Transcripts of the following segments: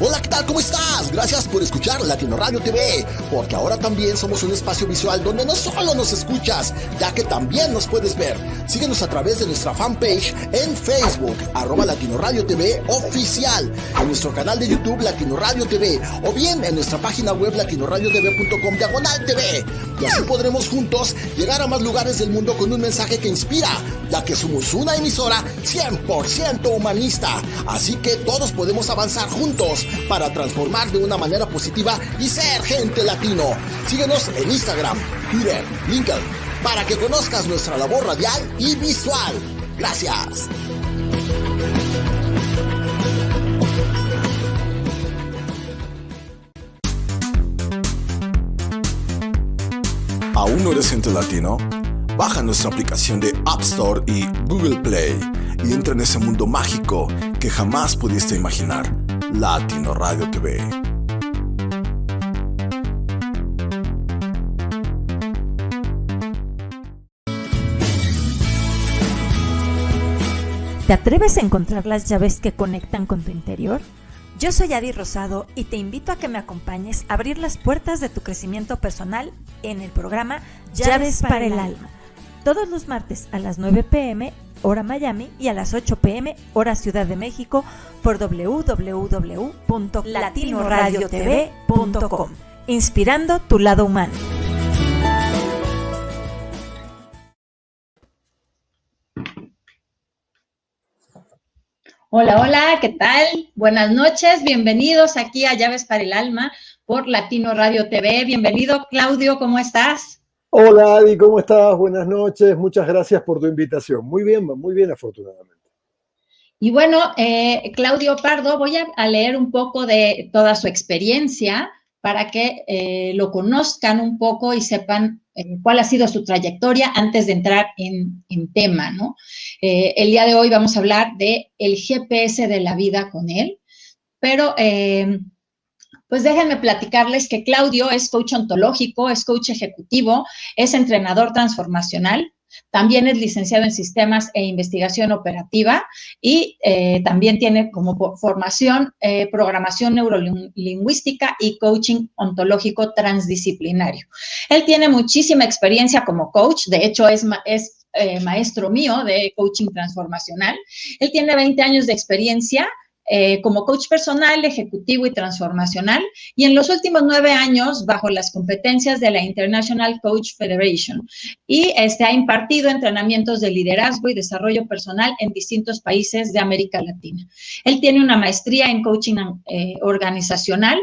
Hola, ¿qué tal? ¿Cómo estás? Gracias por escuchar Latino Radio TV, porque ahora también somos un espacio visual donde no solo nos escuchas, ya que también nos puedes ver. Síguenos a través de nuestra fanpage en Facebook, @Latino Radio TV Oficial, en nuestro canal de YouTube Latino Radio TV, o bien en nuestra página web latinoradiotv.com/TV. Y así podremos juntos llegar a más lugares del mundo con un mensaje que inspira, ya que somos una emisora 100% humanista. Así que todos podemos avanzar juntos para transformar de una manera positiva y ser gente latino. Síguenos en Instagram, Twitter, LinkedIn, para que conozcas nuestra labor radial y visual. Gracias. ¿Aún no eres gente latino? Baja nuestra aplicación de App Store y Google Play y entra en ese mundo mágico que jamás pudiste imaginar. Latino Radio TV. ¿Te atreves a encontrar las llaves que conectan con tu interior? Yo soy Adi Rosado y te invito a que me acompañes a abrir las puertas de tu crecimiento personal en el programa Llaves para el Alma. Todos los martes a las 9 p.m. hora Miami y a las 8 p.m. hora Ciudad de México por www.latinoradiotv.com. Inspirando tu lado humano. Hola, hola, ¿qué tal? Buenas noches, bienvenidos aquí a Llaves para el Alma por Latino Radio TV. Bienvenido, Claudio, ¿cómo estás? Hola, Adi, ¿cómo estás? Buenas noches, muchas gracias por tu invitación. Muy bien, afortunadamente. Y bueno, Claudio Pardo, voy a leer un poco de toda su experiencia para que lo conozcan un poco y sepan cuál ha sido su trayectoria antes de entrar en tema, ¿no? El día de hoy vamos a hablar de el GPS de la vida con él, pero pues déjenme platicarles que Claudio es coach ontológico, es coach ejecutivo, es entrenador transformacional, también es licenciado en sistemas e investigación operativa y también tiene como formación programación neurolingüística y coaching ontológico transdisciplinario. Él tiene muchísima experiencia como coach, de hecho es maestro mío de coaching transformacional. Él tiene 20 años de experiencia como coach personal, ejecutivo y transformacional, y en los últimos 9 años bajo las competencias de la International Coach Federation, y ha impartido entrenamientos de liderazgo y desarrollo personal en distintos países de América Latina. Él tiene una maestría en coaching organizacional,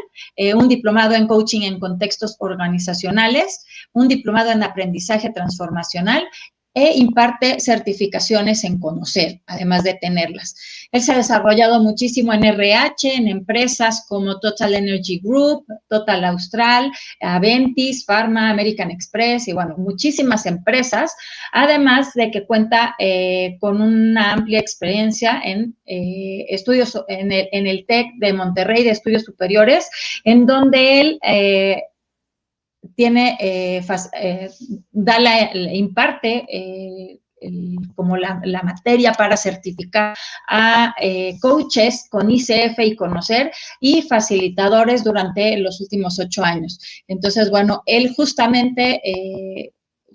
un diplomado en coaching en contextos organizacionales, un diplomado en aprendizaje transformacional e imparte certificaciones en conocer, además de tenerlas. Él se ha desarrollado muchísimo en RH, en empresas como Total Energy Group, Total Austral, Aventis, Pharma, American Express y bueno, muchísimas empresas, además de que cuenta con una amplia experiencia en estudios en el TEC de Monterrey de Estudios Superiores, en donde él imparte como la materia para certificar a coaches con ICF y Conocer y facilitadores durante los últimos 8 años. Entonces, bueno, él justamente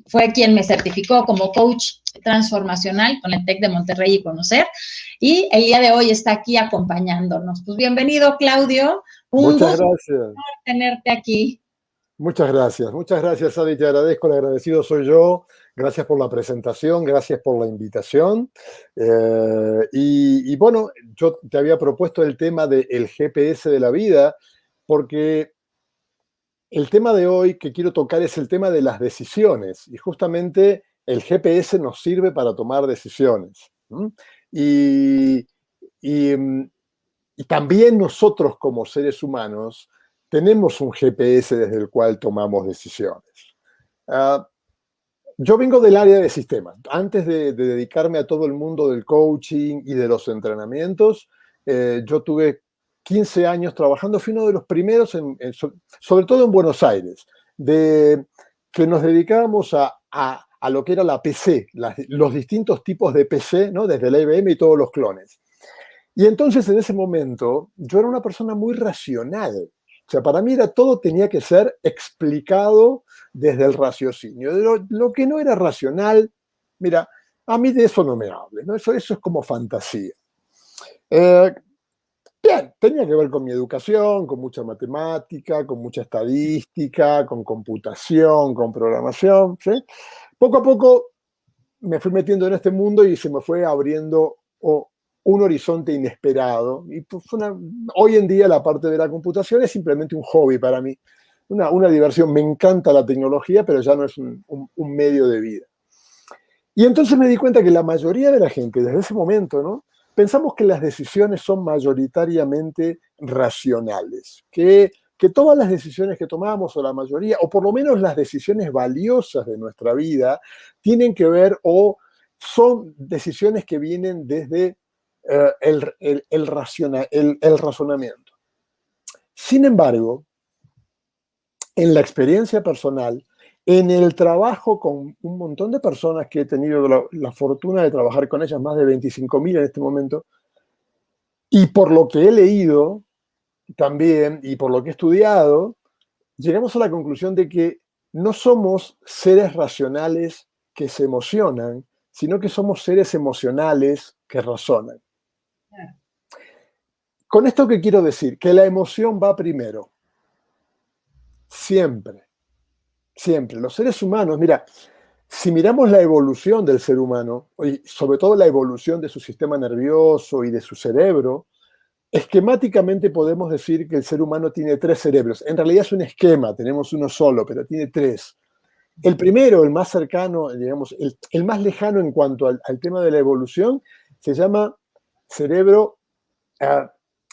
fue quien me certificó como coach transformacional con el TEC de Monterrey y Conocer, y el día de hoy está aquí acompañándonos. Pues bienvenido, Claudio. Muchas gracias. Tenerte aquí. Muchas gracias, Adi, te agradezco, el agradecido soy yo. Gracias por la presentación, gracias por la invitación. Y bueno, yo te había propuesto el tema del GPS de la vida, porque el tema de hoy que quiero tocar es el tema de las decisiones, y justamente el GPS nos sirve para tomar decisiones. Y también nosotros como seres humanos tenemos un GPS desde el cual tomamos decisiones. Yo vengo del área de sistemas. Antes de dedicarme a todo el mundo del coaching y de los entrenamientos, yo tuve 15 años trabajando, fui uno de los primeros, sobre todo en Buenos Aires, que nos dedicábamos a lo que era la PC, los distintos tipos de PC, ¿no? Desde la IBM y todos los clones. Y entonces en ese momento yo era una persona muy racional. O sea, para mí todo tenía que ser explicado desde el raciocinio. Lo que no era racional, mira, a mí de eso no me hables, ¿no? Eso es como fantasía. Bien, tenía que ver con mi educación, con mucha matemática, con mucha estadística, con computación, con programación, ¿sí? Poco a poco me fui metiendo en este mundo y se me fue abriendo un horizonte inesperado. Y pues hoy en día la parte de la computación es simplemente un hobby para mí, una diversión. Me encanta la tecnología, pero ya no es un medio de vida. Y entonces me di cuenta que la mayoría de la gente, desde ese momento, ¿no? Pensamos que las decisiones son mayoritariamente racionales, que todas las decisiones que tomamos, o la mayoría, o por lo menos las decisiones valiosas de nuestra vida, tienen que ver o son decisiones que vienen desde el razonamiento. Sin embargo, en la experiencia personal, en el trabajo con un montón de personas que he tenido la fortuna de trabajar con ellas, más de 25.000 en este momento, y por lo que he leído también, y por lo que he estudiado, llegamos a la conclusión de que no somos seres racionales que se emocionan, sino que somos seres emocionales que razonan. ¿Con esto qué quiero decir? Que la emoción va primero. Siempre. Siempre. Los seres humanos, mira, si miramos la evolución del ser humano, y sobre todo la evolución de su sistema nervioso y de su cerebro, esquemáticamente podemos decir que el ser humano tiene 3 cerebros. En realidad es un esquema, tenemos uno solo, pero tiene 3. El primero, el más cercano, digamos, el más lejano en cuanto al tema de la evolución, se llama cerebro,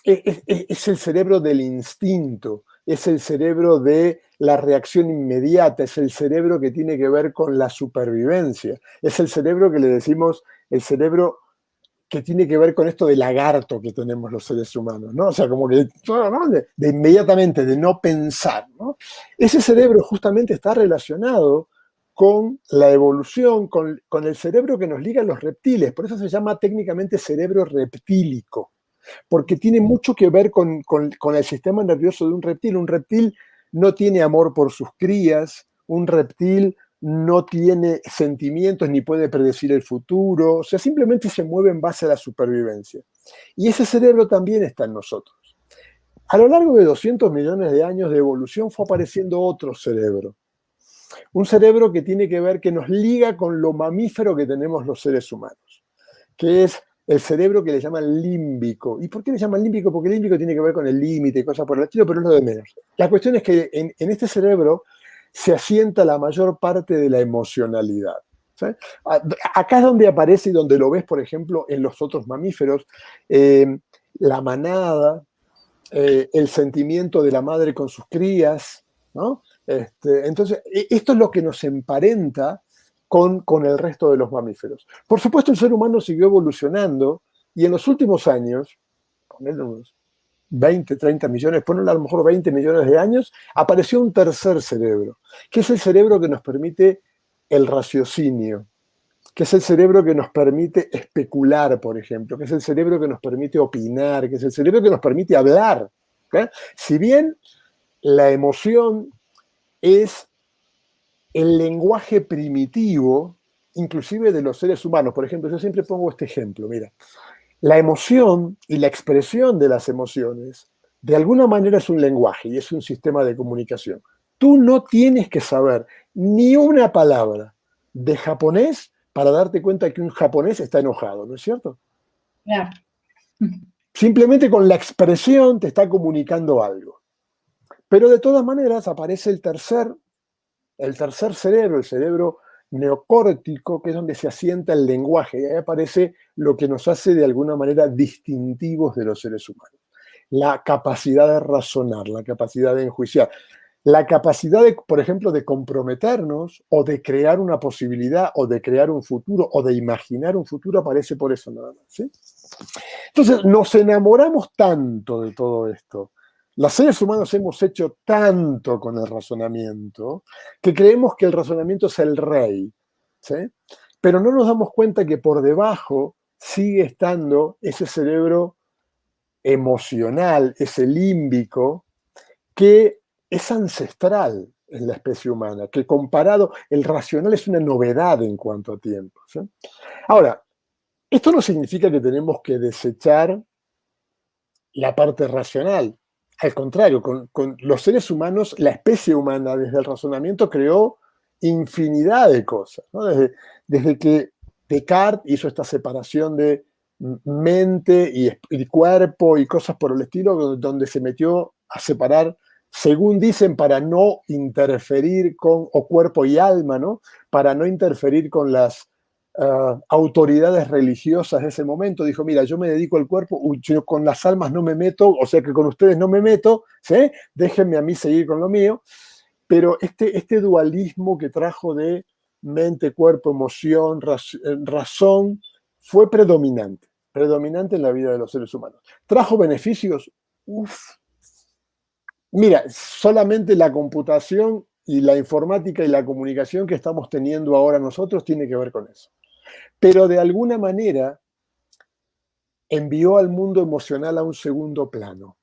es el cerebro del instinto, es el cerebro de la reacción inmediata, es el cerebro que tiene que ver con la supervivencia, es el cerebro que le decimos el cerebro que tiene que ver con esto de lagarto que tenemos los seres humanos, ¿no? O sea, como que ¿no? de inmediatamente, de no pensar, ¿no? Ese cerebro justamente está relacionado con la evolución, con el cerebro que nos liga a los reptiles, por eso se llama técnicamente cerebro reptílico, porque tiene mucho que ver con el sistema nervioso de un reptil. Un reptil no tiene amor por sus crías, un reptil no tiene sentimientos ni puede predecir el futuro, o sea, simplemente se mueve en base a la supervivencia. Y ese cerebro también está en nosotros. A lo largo de 200 millones de años de evolución fue apareciendo otro cerebro. Un cerebro que tiene que ver, que nos liga con lo mamífero que tenemos los seres humanos, que es el cerebro que le llaman límbico. ¿Y por qué le llaman límbico? Porque el límbico tiene que ver con el límite y cosas por el estilo, pero es lo de menos. La cuestión es que en este cerebro se asienta la mayor parte de la emocionalidad. ¿Sí? Acá es donde aparece y donde lo ves, por ejemplo, en los otros mamíferos, la manada, el sentimiento de la madre con sus crías, ¿no? Entonces, esto es lo que nos emparenta con el resto de los mamíferos. Por supuesto, el ser humano siguió evolucionando y en los últimos años, ponerle unos 20, 30 millones, ponle a lo mejor 20 millones de años, apareció un tercer cerebro, que es el cerebro que nos permite el raciocinio, que es el cerebro que nos permite especular, por ejemplo, que es el cerebro que nos permite opinar, que es el cerebro que nos permite hablar. ¿Okay? Si bien la emoción es el lenguaje primitivo, inclusive de los seres humanos, por ejemplo, yo siempre pongo este ejemplo, mira, la emoción y la expresión de las emociones, de alguna manera es un lenguaje y es un sistema de comunicación. Tú no tienes que saber ni una palabra de japonés para darte cuenta que un japonés está enojado, ¿no es cierto? Claro. Simplemente con la expresión te está comunicando algo. Pero de todas maneras aparece el tercer cerebro, el cerebro neocórtico, que es donde se asienta el lenguaje, y ahí aparece lo que nos hace de alguna manera distintivos de los seres humanos. La capacidad de razonar, la capacidad de enjuiciar, la capacidad, por ejemplo, de comprometernos o de crear una posibilidad o de crear un futuro o de imaginar un futuro aparece por eso nada más. ¿Sí? Entonces, nos enamoramos tanto de todo esto. Los seres humanos hemos hecho tanto con el razonamiento que creemos que el razonamiento es el rey, ¿sí? Pero no nos damos cuenta que por debajo sigue estando ese cerebro emocional, ese límbico, que es ancestral en la especie humana, que comparado, el racional es una novedad en cuanto a tiempo, ¿sí? Ahora, esto no significa que tenemos que desechar la parte racional. Al contrario, con los seres humanos, la especie humana desde el razonamiento creó infinidad de cosas, ¿no? Desde que Descartes hizo esta separación de mente y cuerpo y cosas por el estilo, donde se metió a separar, según dicen, para no interferir con, o cuerpo y alma, ¿no? Para no interferir con las autoridades religiosas de ese momento. Dijo, mira, yo me dedico al cuerpo, yo con las almas no me meto, o sea que con ustedes no me meto, ¿sí? Déjenme a mí seguir con lo mío. Pero este dualismo que trajo de mente, cuerpo, emoción, razón, fue predominante en la vida de los seres humanos. ¿Trajo beneficios? Uf. Mira, solamente la computación y la informática y la comunicación que estamos teniendo ahora nosotros tiene que ver con eso. Pero de alguna manera envió al mundo emocional a un segundo plano.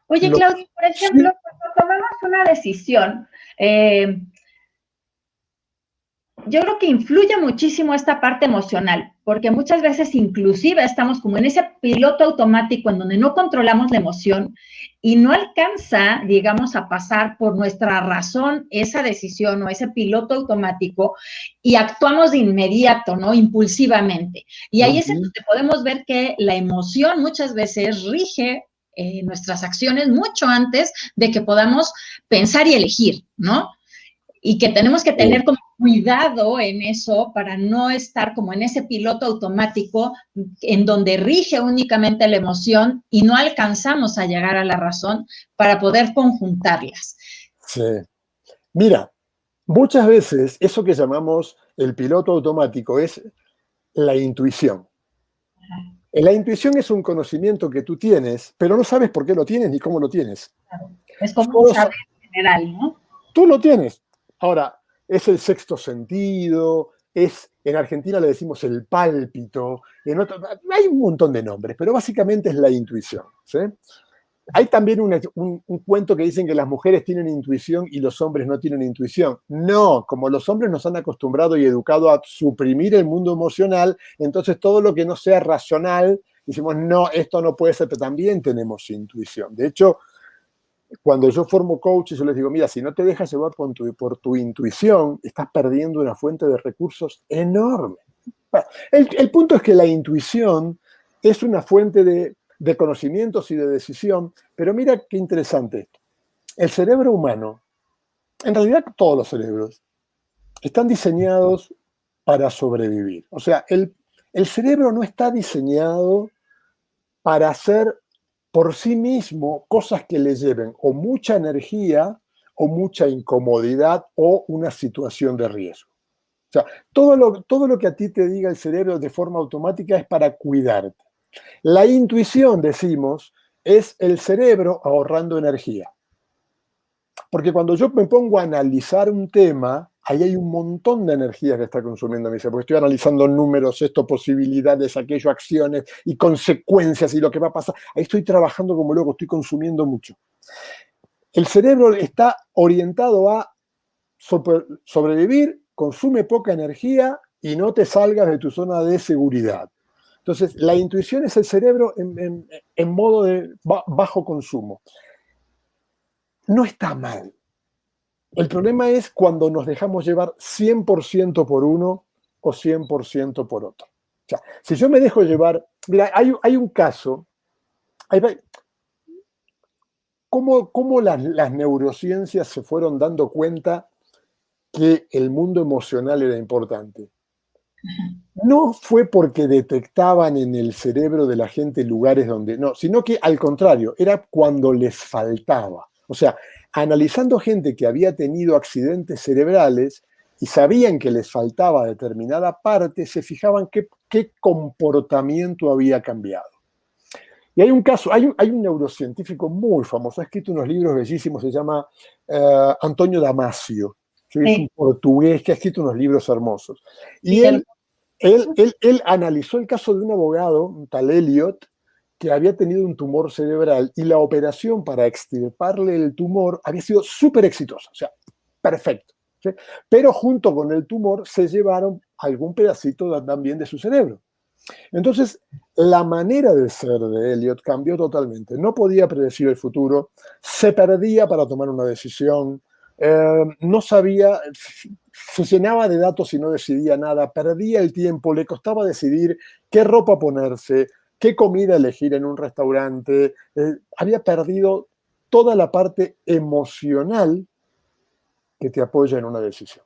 Oye, Claudio, por ejemplo, sí, cuando tomamos una decisión, yo creo que influye muchísimo esta parte emocional, porque muchas veces inclusive estamos como en ese piloto automático en donde no controlamos la emoción y no alcanza, digamos, a pasar por nuestra razón esa decisión o ese piloto automático y actuamos de inmediato, ¿no? Impulsivamente. Y ahí es en donde podemos ver que la emoción muchas veces rige nuestras acciones mucho antes de que podamos pensar y elegir, ¿no? Y que tenemos que tener como cuidado en eso para no estar como en ese piloto automático en donde rige únicamente la emoción y no alcanzamos a llegar a la razón para poder conjuntarlas. Sí. Mira, muchas veces eso que llamamos el piloto automático es la intuición. La intuición es un conocimiento que tú tienes, pero no sabes por qué lo tienes ni cómo lo tienes. Claro. Es como un saber general, ¿no? Tú lo tienes. Ahora, es el sexto sentido, en Argentina le decimos el pálpito, hay un montón de nombres, pero básicamente es la intuición, ¿sí? Hay también un cuento que dicen que las mujeres tienen intuición y los hombres no tienen intuición. No, como los hombres nos han acostumbrado y educado a suprimir el mundo emocional, entonces todo lo que no sea racional, decimos, no, esto no puede ser, pero también tenemos intuición. De hecho, cuando yo formo coaches, yo les digo, mira, si no te dejas llevar por tu intuición, estás perdiendo una fuente de recursos enorme. El punto es que la intuición es una fuente de conocimientos y de decisión, pero mira qué interesante esto. El cerebro humano, en realidad todos los cerebros, están diseñados para sobrevivir. O sea, el cerebro no está diseñado para hacer por sí mismo cosas que le lleven o mucha energía o mucha incomodidad o una situación de riesgo. O sea, todo lo que a ti te diga el cerebro de forma automática es para cuidarte. La intuición, decimos, es el cerebro ahorrando energía. Porque cuando yo me pongo a analizar un tema, ahí hay un montón de energía que está consumiendo mi cerebro. Porque estoy analizando números, esto, posibilidades, aquello, acciones y consecuencias y lo que va a pasar. Ahí estoy trabajando como loco, estoy consumiendo mucho. El cerebro está orientado a sobrevivir, consume poca energía y no te salgas de tu zona de seguridad. Entonces, la intuición es el cerebro en modo de bajo consumo. No está mal. El problema es cuando nos dejamos llevar 100% por uno o 100% por otro. O sea, si yo me dejo llevar... Mira, hay un caso... ¿Cómo las neurociencias se fueron dando cuenta que el mundo emocional era importante? No fue porque detectaban en el cerebro de la gente lugares donde... No, sino que al contrario, era cuando les faltaba. O sea, analizando gente que había tenido accidentes cerebrales y sabían que les faltaba determinada parte, se fijaban qué comportamiento había cambiado. Y hay un caso, hay un neurocientífico muy famoso, ha escrito unos libros bellísimos, se llama Antonio Damasio, ¿sí? Es un portugués que ha escrito unos libros hermosos. Y él analizó el caso de un abogado, un tal Elliot, que había tenido un tumor cerebral y la operación para extirparle el tumor había sido súper exitosa, o sea, perfecto. ¿Sí? Pero junto con el tumor se llevaron algún pedacito también de su cerebro. Entonces, la manera de ser de Elliot cambió totalmente. No podía predecir el futuro, se perdía para tomar una decisión, no sabía, se llenaba de datos y no decidía nada, perdía el tiempo, le costaba decidir qué ropa ponerse, qué comida elegir en un restaurante, había perdido toda la parte emocional que te apoya en una decisión.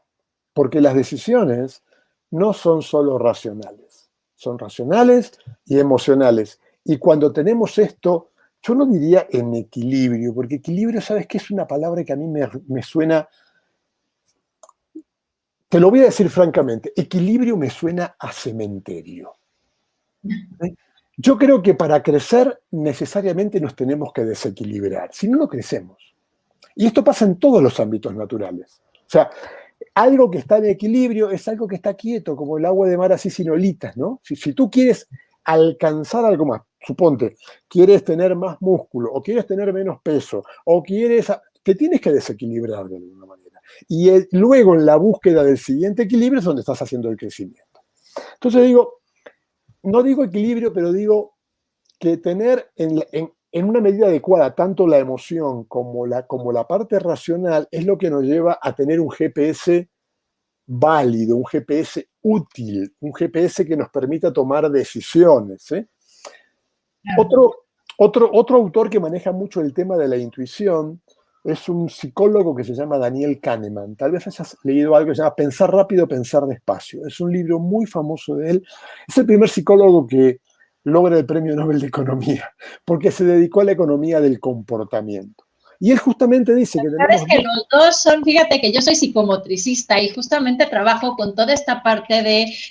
Porque las decisiones no son solo racionales, son racionales y emocionales. Y cuando tenemos esto, yo no diría en equilibrio, porque equilibrio, ¿sabes qué? Es una palabra que a mí me suena, te lo voy a decir francamente, equilibrio me suena a cementerio. ¿Eh? Yo creo que para crecer necesariamente nos tenemos que desequilibrar, si no, no crecemos. Y esto pasa en todos los ámbitos naturales. O sea, algo que está en equilibrio es algo que está quieto, como el agua de mar así sin olitas, ¿no? Si tú quieres alcanzar algo más, suponte, quieres tener más músculo, o quieres tener menos peso, o quieres, te tienes que desequilibrar de alguna manera. Y luego en la búsqueda del siguiente equilibrio es donde estás haciendo el crecimiento. Entonces digo, no digo equilibrio, pero digo que tener en una medida adecuada tanto la emoción como la parte racional es lo que nos lleva a tener un GPS válido, un GPS útil, un GPS que nos permita tomar decisiones. ¿Eh? Claro. Otro autor que maneja mucho el tema de la intuición es un psicólogo que se llama Daniel Kahneman. Tal vez hayas leído algo que se llama Pensar rápido, pensar despacio. Es un libro muy famoso de él. Es el primer psicólogo que logra el Premio Nobel de Economía, porque se dedicó a la economía del comportamiento. Y él justamente dice que Sabes tenemos... que los dos son, fíjate que yo soy psicomotricista y justamente trabajo con toda esta parte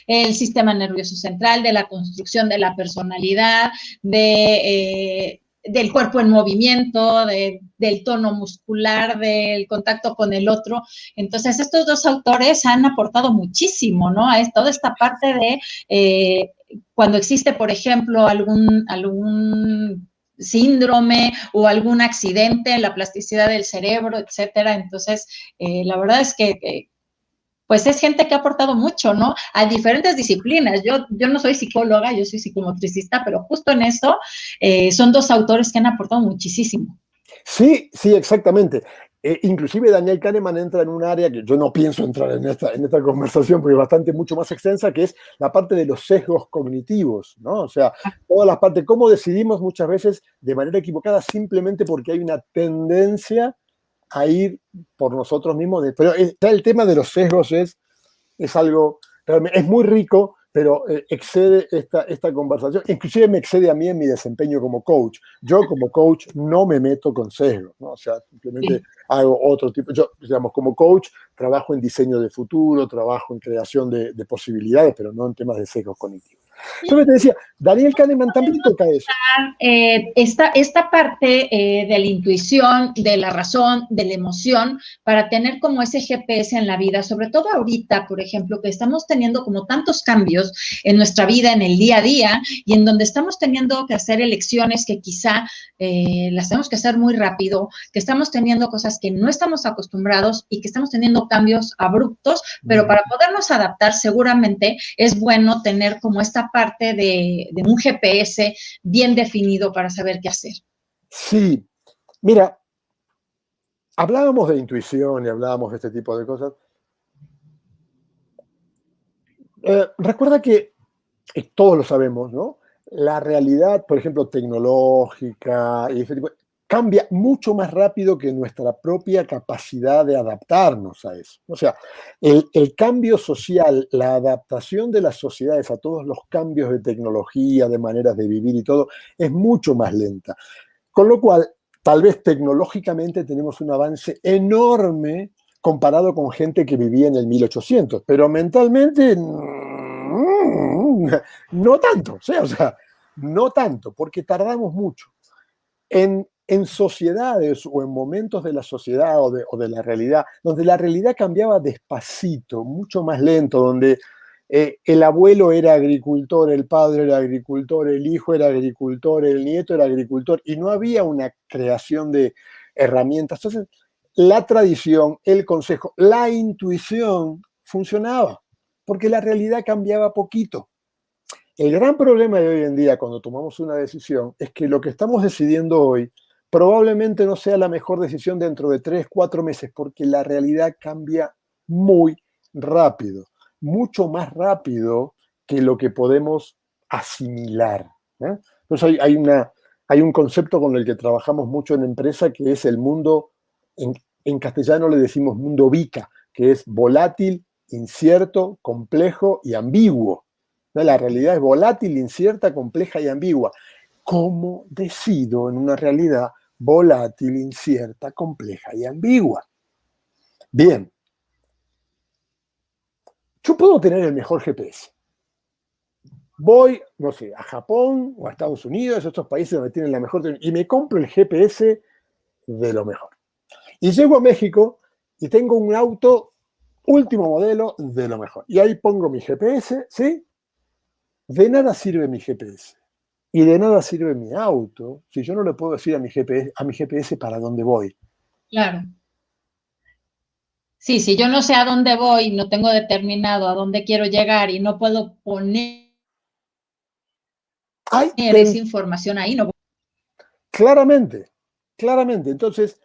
del sistema nervioso central, de la construcción de la personalidad, del cuerpo en movimiento, del tono muscular, del contacto con el otro. Entonces, estos dos autores han aportado muchísimo, ¿no? A toda esta parte de cuando existe, por ejemplo, algún síndrome o algún accidente en la plasticidad del cerebro, etcétera. Entonces, la verdad es que pues es gente que ha aportado mucho, ¿no? A diferentes disciplinas. Yo no soy psicóloga, yo soy psicomotricista, pero justo en eso son dos autores que han aportado muchísimo. Sí, sí, exactamente. Inclusive Daniel Kahneman entra en un área que yo no pienso entrar en esta conversación porque es bastante mucho más extensa, que es la parte de los sesgos cognitivos, ¿no? O sea, todas las partes, cómo decidimos muchas veces de manera equivocada simplemente porque hay una tendencia a ir por nosotros mismos. Pero el tema de los sesgos es algo, realmente, es muy rico, pero excede esta conversación. Inclusive me excede a mí en mi desempeño como coach. Yo como coach no me meto con sesgos, ¿no? O sea, simplemente hago otro tipo. Yo, digamos, como coach trabajo en diseño de futuro, trabajo en creación de posibilidades, pero no en temas de sesgos cognitivos. Entonces te decía, Daniel Kahneman también toca eso. Esta parte de la intuición, de la razón, de la emoción, para tener como ese GPS en la vida, sobre todo ahorita, por ejemplo, que estamos teniendo como tantos cambios en nuestra vida, en el día a día, y en donde estamos teniendo que hacer elecciones que quizá las tenemos que hacer muy rápido, que estamos teniendo cosas que no estamos acostumbrados y que estamos teniendo cambios abruptos, pero para podernos adaptar seguramente es bueno tener como esta parte de un GPS bien definido para saber qué hacer. Sí, mira, hablábamos de intuición y hablábamos de este tipo de cosas. Recuerda que, y todos lo sabemos, ¿no? La realidad, por ejemplo, tecnológica y ese tipo, cambia mucho más rápido que nuestra propia capacidad de adaptarnos a eso. O sea, el cambio social, la adaptación de las sociedades a todos los cambios de tecnología, de maneras de vivir y todo, es mucho más lenta. Con lo cual, tal vez tecnológicamente tenemos un avance enorme comparado con gente que vivía en el 1800, pero mentalmente no tanto, o sea, no tanto, porque tardamos mucho. En sociedades o en momentos de la sociedad o de la realidad, donde la realidad cambiaba despacito, mucho más lento, donde el abuelo era agricultor, el padre era agricultor, el hijo era agricultor, el nieto era agricultor, y no había una creación de herramientas. Entonces, la tradición, el consejo, la intuición funcionaba, porque la realidad cambiaba poquito. El gran problema de hoy en día cuando tomamos una decisión es que lo que estamos decidiendo hoy probablemente no sea la mejor decisión dentro de 3, 4 meses, porque la realidad cambia muy rápido, mucho más rápido que lo que podemos asimilar. Entonces hay un concepto con el que trabajamos mucho en empresa que es el mundo, en castellano le decimos mundo VICA, que es volátil, incierto, complejo y ambiguo. La realidad es volátil, incierta, compleja y ambigua. ¿Cómo decido en una realidad volátil, incierta, compleja y ambigua? Bien, yo puedo tener el mejor GPS. Voy, no sé, a Japón o a Estados Unidos, estos países donde tienen la mejor tecnología, y me compro el GPS de lo mejor. Y llego a México y tengo un auto último modelo de lo mejor. Y ahí pongo mi GPS, ¿sí? De nada sirve mi GPS y de nada sirve mi auto si yo no le puedo decir a mi GPS para dónde voy. Claro. Sí, si yo no sé a dónde voy, no tengo determinado a dónde quiero llegar y no puedo poner esa información ahí, no. Claramente. Entonces,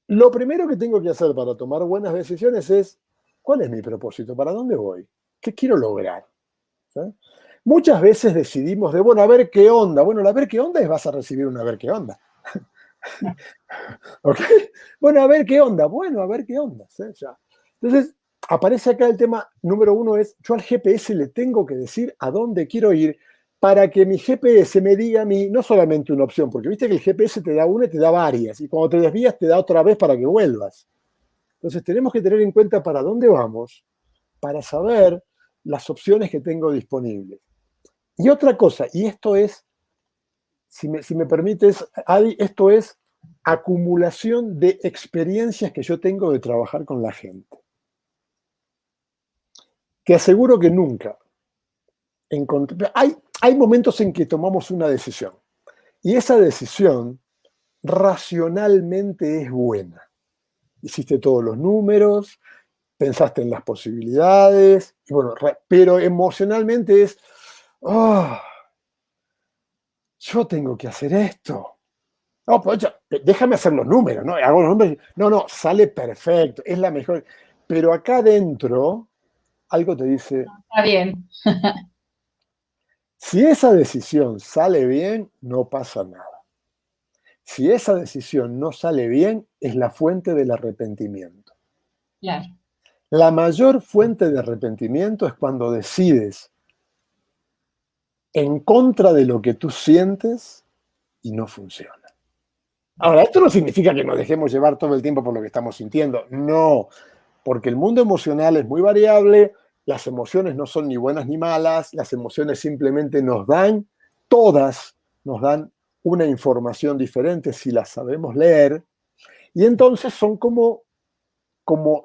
lo primero que tengo que hacer para tomar buenas decisiones es, ¿cuál es mi propósito? ¿Para dónde voy? ¿Qué quiero lograr? ¿Sí? Muchas veces decidimos de, bueno, a ver qué onda. Bueno, a ver qué onda es vas a recibir una a ver qué onda. ¿Ok? Bueno, a ver qué onda. Bueno, a ver qué onda. ¿Sí? Ya. Entonces, aparece acá el tema número uno es, yo al GPS le tengo que decir a dónde quiero ir para que mi GPS me diga a mí, no solamente una opción, porque viste que el GPS te da una y te da varias, y cuando te desvías te da otra vez para que vuelvas. Entonces, tenemos que tener en cuenta para dónde vamos, para saber las opciones que tengo disponibles. Y otra cosa, y esto es, si me permites, Adi, esto es acumulación de experiencias que yo tengo de trabajar con la gente. Te aseguro que nunca encontré. Hay momentos en que tomamos una decisión y esa decisión racionalmente es buena. Hiciste todos los números, pensaste en las posibilidades, y bueno, pero emocionalmente es, oh, yo tengo que hacer esto. No, pues déjame hacer los números, ¿no? Hago los números. No, sale perfecto, es la mejor. Pero acá adentro, algo te dice. Está bien. Si esa decisión sale bien, no pasa nada. Si esa decisión no sale bien, es la fuente del arrepentimiento. Claro. La mayor fuente de arrepentimiento es cuando decides en contra de lo que tú sientes y no funciona. Ahora, esto no significa que nos dejemos llevar todo el tiempo por lo que estamos sintiendo. No, porque el mundo emocional es muy variable, las emociones no son ni buenas ni malas, las emociones simplemente todas nos dan una información diferente si las sabemos leer, y entonces son como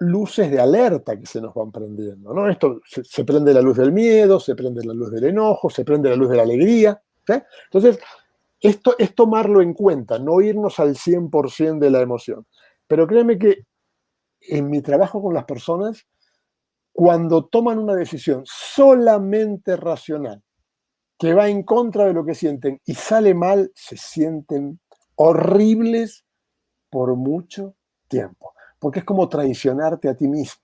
luces de alerta que se nos van prendiendo, ¿no? Esto se prende la luz del miedo, se prende la luz del enojo, se prende la luz de la alegría, ¿sí? Entonces, esto es tomarlo en cuenta, no irnos al 100% de la emoción. Pero créeme que en mi trabajo con las personas, cuando toman una decisión solamente racional, que va en contra de lo que sienten y sale mal, se sienten horribles por mucho tiempo, porque es como traicionarte a ti misma.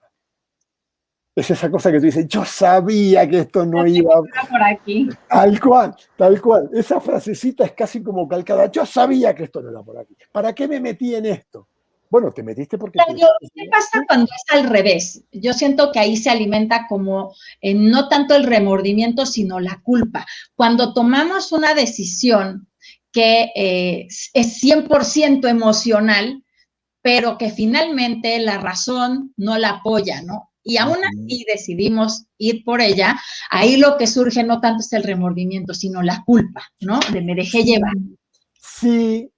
Es esa cosa que tú dices, yo sabía que esto no iba por aquí. Tal cual. Esa frasecita es casi como calcada. Yo sabía que esto no era por aquí. ¿Para qué me metí en esto? Bueno, te metiste porque... ¿Qué pasa cuando es al revés? Yo siento que ahí se alimenta como no tanto el remordimiento, sino la culpa. Cuando tomamos una decisión que es 100% emocional, pero que finalmente la razón no la apoya, ¿no? Y aún así decidimos ir por ella, ahí lo que surge no tanto es el remordimiento, sino la culpa, ¿no? De me dejé llevar. Sí,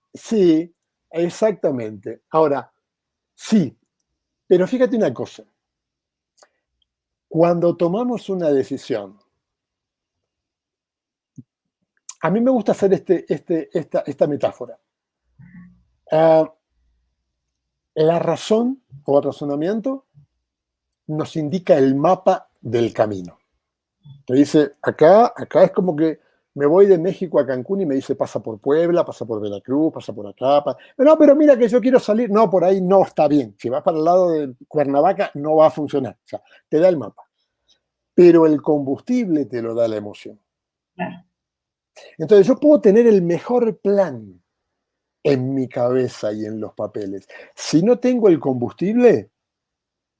exactamente. Ahora, sí, pero fíjate una cosa. Cuando tomamos una decisión, a mí me gusta hacer esta metáfora. La razón o el razonamiento nos indica el mapa del camino. Te dice, acá es como que me voy de México a Cancún y me dice, pasa por Puebla, pasa por Veracruz, pasa por acá. No, pero mira que yo quiero salir. No, por ahí no está bien. Si vas para el lado de Cuernavaca, no va a funcionar. O sea, te da el mapa. Pero el combustible te lo da la emoción. Claro. Entonces yo puedo tener el mejor plan en mi cabeza y en los papeles. Si no tengo el combustible,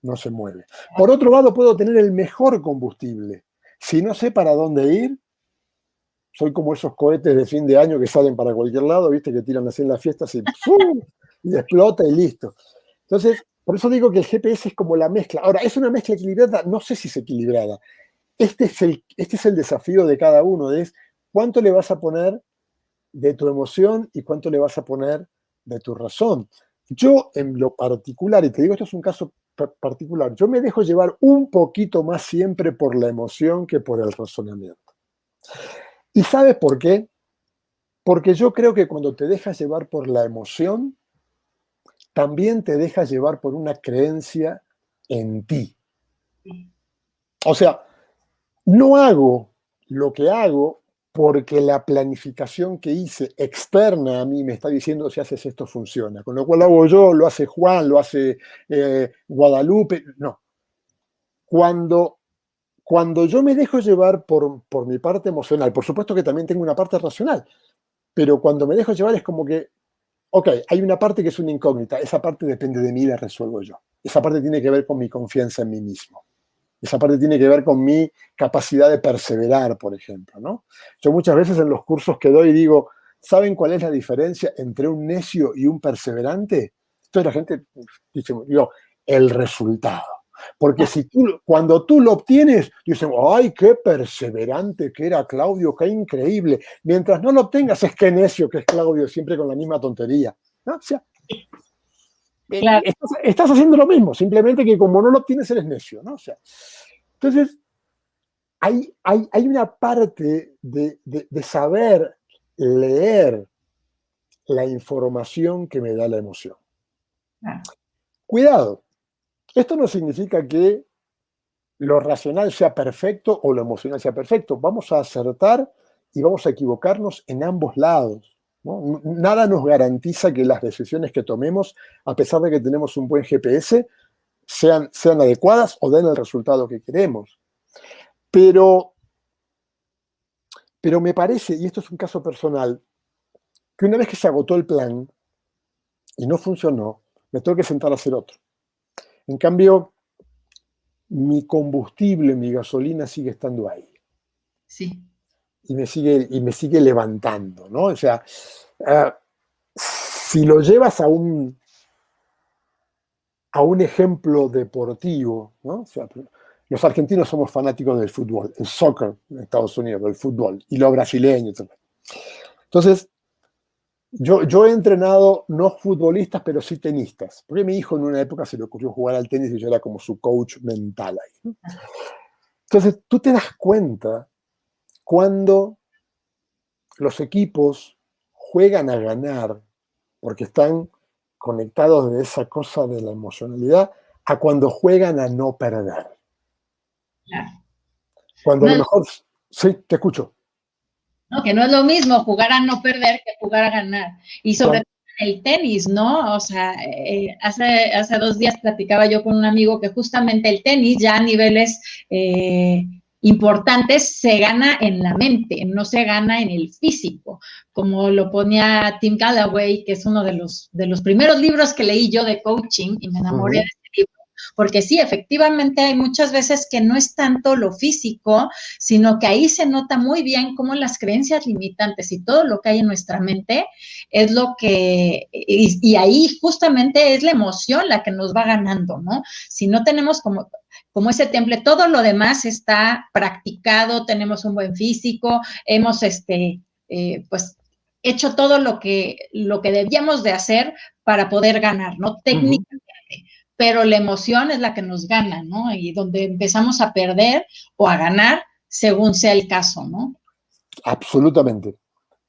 no se mueve. Por otro lado, puedo tener el mejor combustible. Si no sé para dónde ir, soy como esos cohetes de fin de año que salen para cualquier lado, ¿viste? Que tiran así en las fiestas y ¡pum! Y explota y listo. Entonces, por eso digo que el GPS es como la mezcla. Ahora, ¿es una mezcla equilibrada? No sé si es equilibrada. Este es el desafío de cada uno, es cuánto le vas a poner de tu emoción y cuánto le vas a poner de tu razón. Yo, en lo particular, y te digo, esto es un caso particular, yo me dejo llevar un poquito más siempre por la emoción que por el razonamiento. ¿Y sabes por qué? Porque yo creo que cuando te dejas llevar por la emoción, también te dejas llevar por una creencia en ti. O sea, no hago lo que hago porque la planificación que hice externa a mí me está diciendo si haces esto funciona. Con lo cual lo hago yo, lo hace Juan, lo hace Guadalupe. No. Cuando yo me dejo llevar por mi parte emocional, por supuesto que también tengo una parte racional, pero cuando me dejo llevar es como que, ok, hay una parte que es una incógnita, esa parte depende de mí y la resuelvo yo. Esa parte tiene que ver con mi confianza en mí mismo. Esa parte tiene que ver con mi capacidad de perseverar, por ejemplo, ¿no? Yo muchas veces en los cursos que doy digo, ¿saben cuál es la diferencia entre un necio y un perseverante? Entonces la gente dice, el resultado. Porque cuando tú lo obtienes, dicen, ¡ay, qué perseverante que era Claudio, qué increíble! Mientras no lo obtengas, es que necio que es Claudio, siempre con la misma tontería, ¿no? O sea, claro. Estás haciendo lo mismo, simplemente que como no lo obtienes, eres necio, ¿no? O sea, entonces, hay una parte de saber leer la información que me da la emoción. Cuidado, esto no significa que lo racional sea perfecto o lo emocional sea perfecto. Vamos a acertar y vamos a equivocarnos en ambos lados, ¿no? Nada nos garantiza que las decisiones que tomemos, a pesar de que tenemos un buen GPS, sean adecuadas o den el resultado que queremos. Pero me parece, y esto es un caso personal, que una vez que se agotó el plan y no funcionó, me tengo que sentar a hacer otro. En cambio, mi combustible, mi gasolina sigue estando ahí. Sí. Y me sigue levantando, ¿no? O sea, si lo llevas a un ejemplo deportivo, ¿no? O sea, los argentinos somos fanáticos del fútbol, el soccer en Estados Unidos, el fútbol, y lo brasileño también. Entonces, yo he entrenado no futbolistas, pero sí tenistas, porque a mi hijo en una época se le ocurrió jugar al tenis y yo era como su coach mental ahí, ¿no? Entonces, tú te das cuenta cuando los equipos juegan a ganar porque están conectados de esa cosa de la emocionalidad a cuando juegan a no perder. Claro. Cuando a lo mejor... Sí, te escucho. No, que no es lo mismo jugar a no perder que jugar a ganar. Y sobre todo el tenis, ¿no? O sea, hace 2 días platicaba yo con un amigo que justamente el tenis ya a niveles importantes se gana en la mente, no se gana en el físico, como lo ponía Tim Galloway, que es uno de los primeros libros que leí yo de coaching y me enamoré de este libro. Porque sí, efectivamente hay muchas veces que no es tanto lo físico, sino que ahí se nota muy bien cómo las creencias limitantes y todo lo que hay en nuestra mente es lo que, y ahí justamente es la emoción la que nos va ganando, ¿no? Si no tenemos como ese temple, todo lo demás está practicado, tenemos un buen físico, hemos pues hecho todo lo que debíamos de hacer para poder ganar, ¿no? Técnicamente. pero la emoción es la que nos gana, ¿no? Y donde empezamos a perder o a ganar según sea el caso, ¿no? Absolutamente.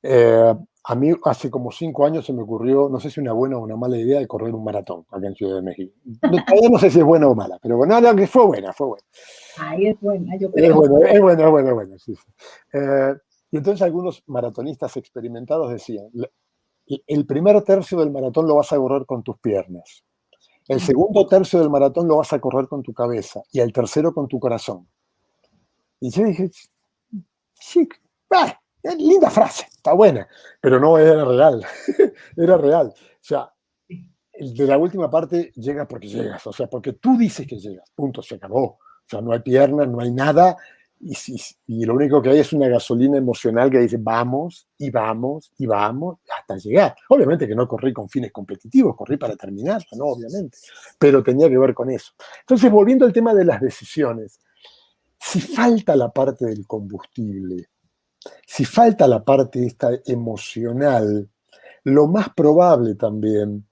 A mí hace como 5 años se me ocurrió, no sé si una buena o una mala idea, de correr un maratón acá en Ciudad de México. Todavía no sé si es buena o mala, pero bueno, no, que fue buena, fue buena. Ay, es buena, yo Es creo. bueno, es bueno, es bueno, es bueno, sí, sí. Y entonces algunos maratonistas experimentados decían, el primer tercio del maratón lo vas a correr con tus piernas, el segundo tercio del maratón lo vas a correr con tu cabeza y el tercero con tu corazón. Y yo dije, sí, linda frase, está buena, pero no era real, era real. O sea, de la última parte llegas porque llegas, o sea, porque tú dices que llegas, punto, se acabó. O sea, no hay piernas, no hay nada, y lo único que hay es una gasolina emocional que dice vamos, y vamos, y vamos, hasta llegar. Obviamente que no corrí con fines competitivos, corrí para terminar, ¿no? Obviamente, pero tenía que ver con eso. Entonces, volviendo al tema de las decisiones, si falta la parte del combustible, si falta la parte esta emocional, lo más probable también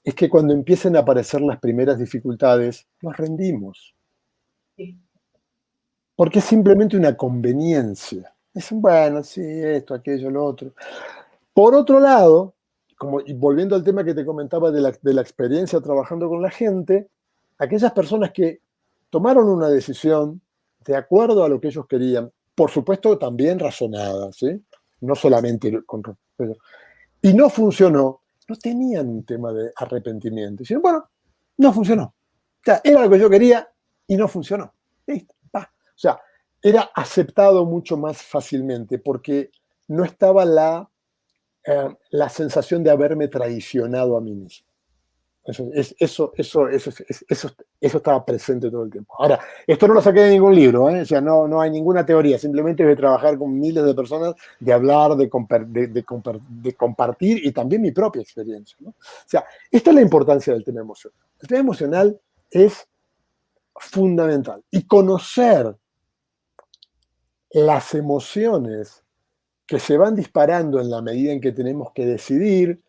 es que cuando empiecen a aparecer las primeras dificultades, nos rendimos. Sí. Porque es simplemente una conveniencia. Es bueno, sí, esto, aquello, lo otro. Por otro lado, y volviendo al tema que te comentaba de la experiencia trabajando con la gente, aquellas personas que tomaron una decisión de acuerdo a lo que ellos querían, por supuesto también razonada, ¿sí? No solamente y no funcionó, no tenían un tema de arrepentimiento. Dicen, bueno, no funcionó. O sea, era lo que yo quería y no funcionó. Listo, va. O sea, era aceptado mucho más fácilmente porque no estaba la sensación de haberme traicionado a mí mismo. Eso estaba presente todo el tiempo. Ahora, esto no lo saqué de ningún libro, ¿eh? O sea, no hay ninguna teoría, simplemente de trabajar con miles de personas, de hablar, de compartir y también mi propia experiencia, ¿no? O sea, esta es la importancia del tema emocional. El tema emocional es fundamental y conocer las emociones que se van disparando en la medida en que tenemos que decidir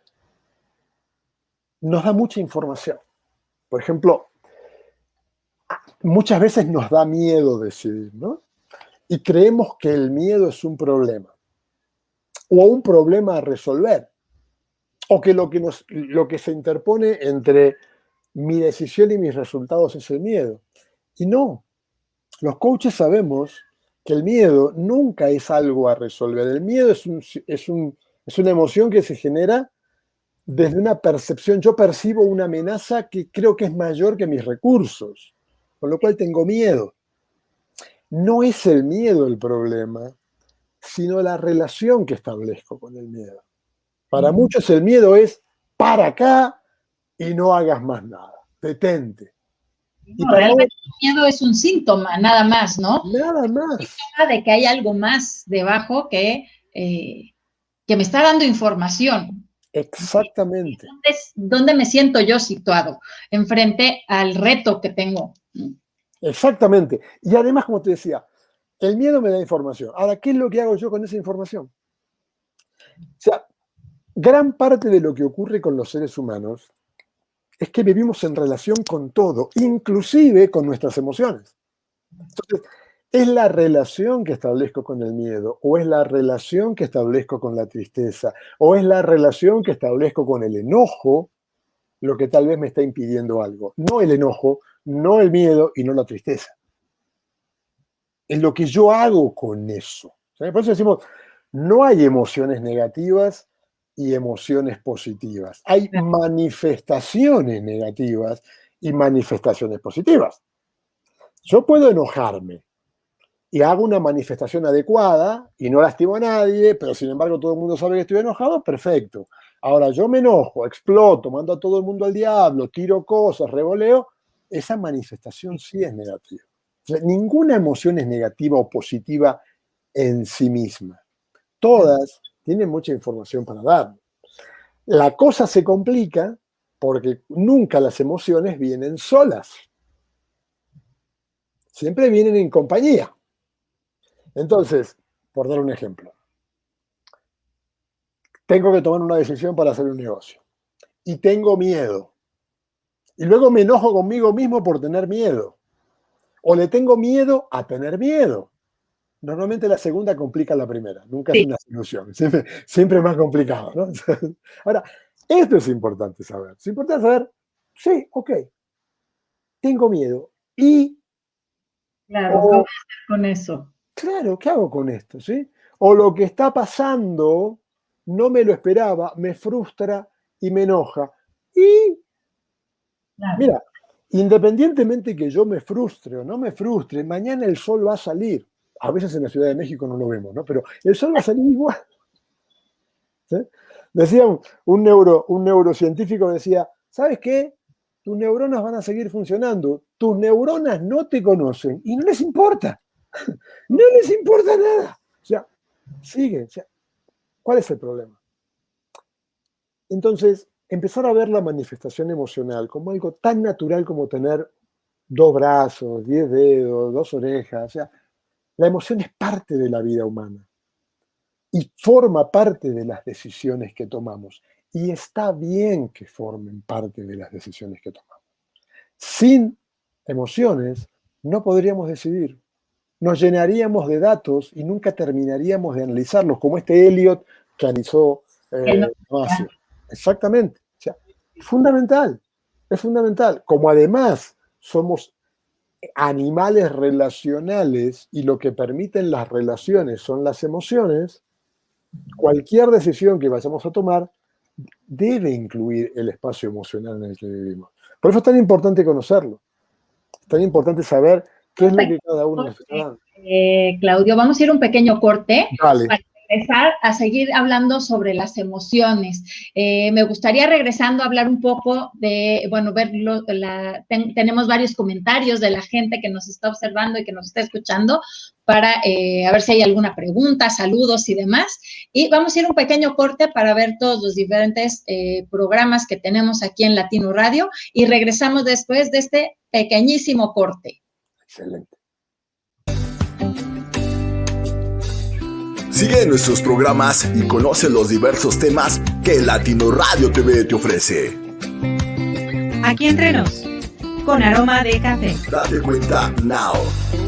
nos da mucha información. Por ejemplo, muchas veces nos da miedo decidir, ¿no? Y creemos que el miedo es un problema o un problema a resolver, o que lo que se interpone entre mi decisión y mis resultados es el miedo. Y no, los coaches sabemos que el miedo nunca es algo a resolver. El miedo es una emoción que se genera desde una percepción. Yo percibo una amenaza que creo que es mayor que mis recursos, con lo cual tengo miedo. No es el miedo el problema, sino la relación que establezco con el miedo. Para muchos el miedo es para acá y no hagas más nada, detente. No, realmente el miedo es un síntoma, nada más, ¿no? Nada más. Síntoma de que hay algo más debajo que me está dando información. Exactamente. ¿Dónde me siento yo situado? Enfrente al reto que tengo. Exactamente. Y además, como te decía, el miedo me da información. Ahora, ¿qué es lo que hago yo con esa información? O sea, gran parte de lo que ocurre con los seres humanos es que vivimos en relación con todo, inclusive con nuestras emociones. Entonces, ¿es la relación que establezco con el miedo? ¿O es la relación que establezco con la tristeza? ¿O es la relación que establezco con el enojo lo que tal vez me está impidiendo algo? No el enojo, no el miedo y no la tristeza. Es lo que yo hago con eso. Por eso decimos, no hay emociones negativas y emociones positivas. Hay manifestaciones negativas y manifestaciones positivas. Yo puedo enojarme y hago una manifestación adecuada y no lastimo a nadie, pero sin embargo todo el mundo sabe que estoy enojado, perfecto. Ahora yo me enojo, exploto, mando a todo el mundo al diablo, tiro cosas, revoleo, esa manifestación sí es negativa. O sea, ninguna emoción es negativa o positiva en sí misma. Todas tienen mucha información para dar. La cosa se complica porque nunca las emociones vienen solas. Siempre vienen en compañía. Entonces, por dar un ejemplo, tengo que tomar una decisión para hacer un negocio y tengo miedo. Y luego me enojo conmigo mismo por tener miedo. O le tengo miedo a tener miedo. Normalmente la segunda complica la primera, nunca es una solución, siempre es más complicado, ¿no? Ahora, esto es importante saber. Es importante saber, sí, ok, tengo miedo. Y... Claro, ¿qué voy a hacer con eso? Claro, ¿qué hago con esto? ¿Sí? O lo que está pasando, no me lo esperaba, me frustra y me enoja. Y, mira, independientemente que yo me frustre o no me frustre, mañana el sol va a salir. A veces en la Ciudad de México no lo vemos, ¿no? Pero el sol va a salir igual. ¿Sí? Decía un neurocientífico, decía, ¿sabes qué? Tus neuronas van a seguir funcionando. Tus neuronas no te conocen y no les importa. No les importa nada. O sea, sigue. O sea, ¿cuál es el problema? Entonces, empezar a ver la manifestación emocional como algo tan natural como tener 2 brazos, 10 dedos, 2 orejas. O sea, la emoción es parte de la vida humana y forma parte de las decisiones que tomamos. Y está bien que formen parte de las decisiones que tomamos. Sin emociones no podríamos decidir. Nos llenaríamos de datos y nunca terminaríamos de analizarlos, como este Eliot que analizó Damasio. Exactamente. O sea, es fundamental. Como además somos animales relacionales y lo que permiten las relaciones son las emociones, cualquier decisión que vayamos a tomar debe incluir el espacio emocional en el que vivimos. Por eso es tan importante conocerlo. Es tan importante saber qué es lo que cada uno necesita. Claudio, vamos a ir a un pequeño corte. Dale. Para empezar a seguir hablando sobre las emociones. Me gustaría, regresando, a hablar un poco de, bueno, tenemos varios comentarios de la gente que nos está observando y que nos está escuchando para a ver si hay alguna pregunta, saludos y demás. Y vamos a ir a un pequeño corte para ver todos los diferentes programas que tenemos aquí en Latino Radio y regresamos después de este pequeñísimo corte. Excelente. Sigue nuestros programas y conoce los diversos temas que Latino Radio TV te ofrece. Aquí entre nos, con aroma de café. Date cuenta now.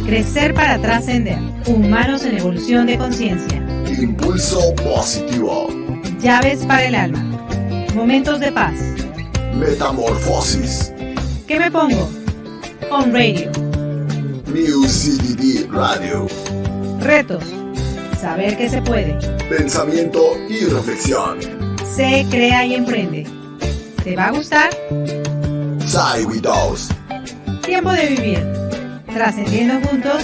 Crecer para trascender. Humanos en evolución de conciencia. Impulso positivo. Llaves para el alma. Momentos de paz. Metamorfosis. ¿Qué me pongo? On Radio. New CDD Radio. Retos. Saber que se puede. Pensamiento y reflexión. Se crea y emprende. ¿Te va a gustar? Side with us. Tiempo de vivir. Trascendiendo juntos.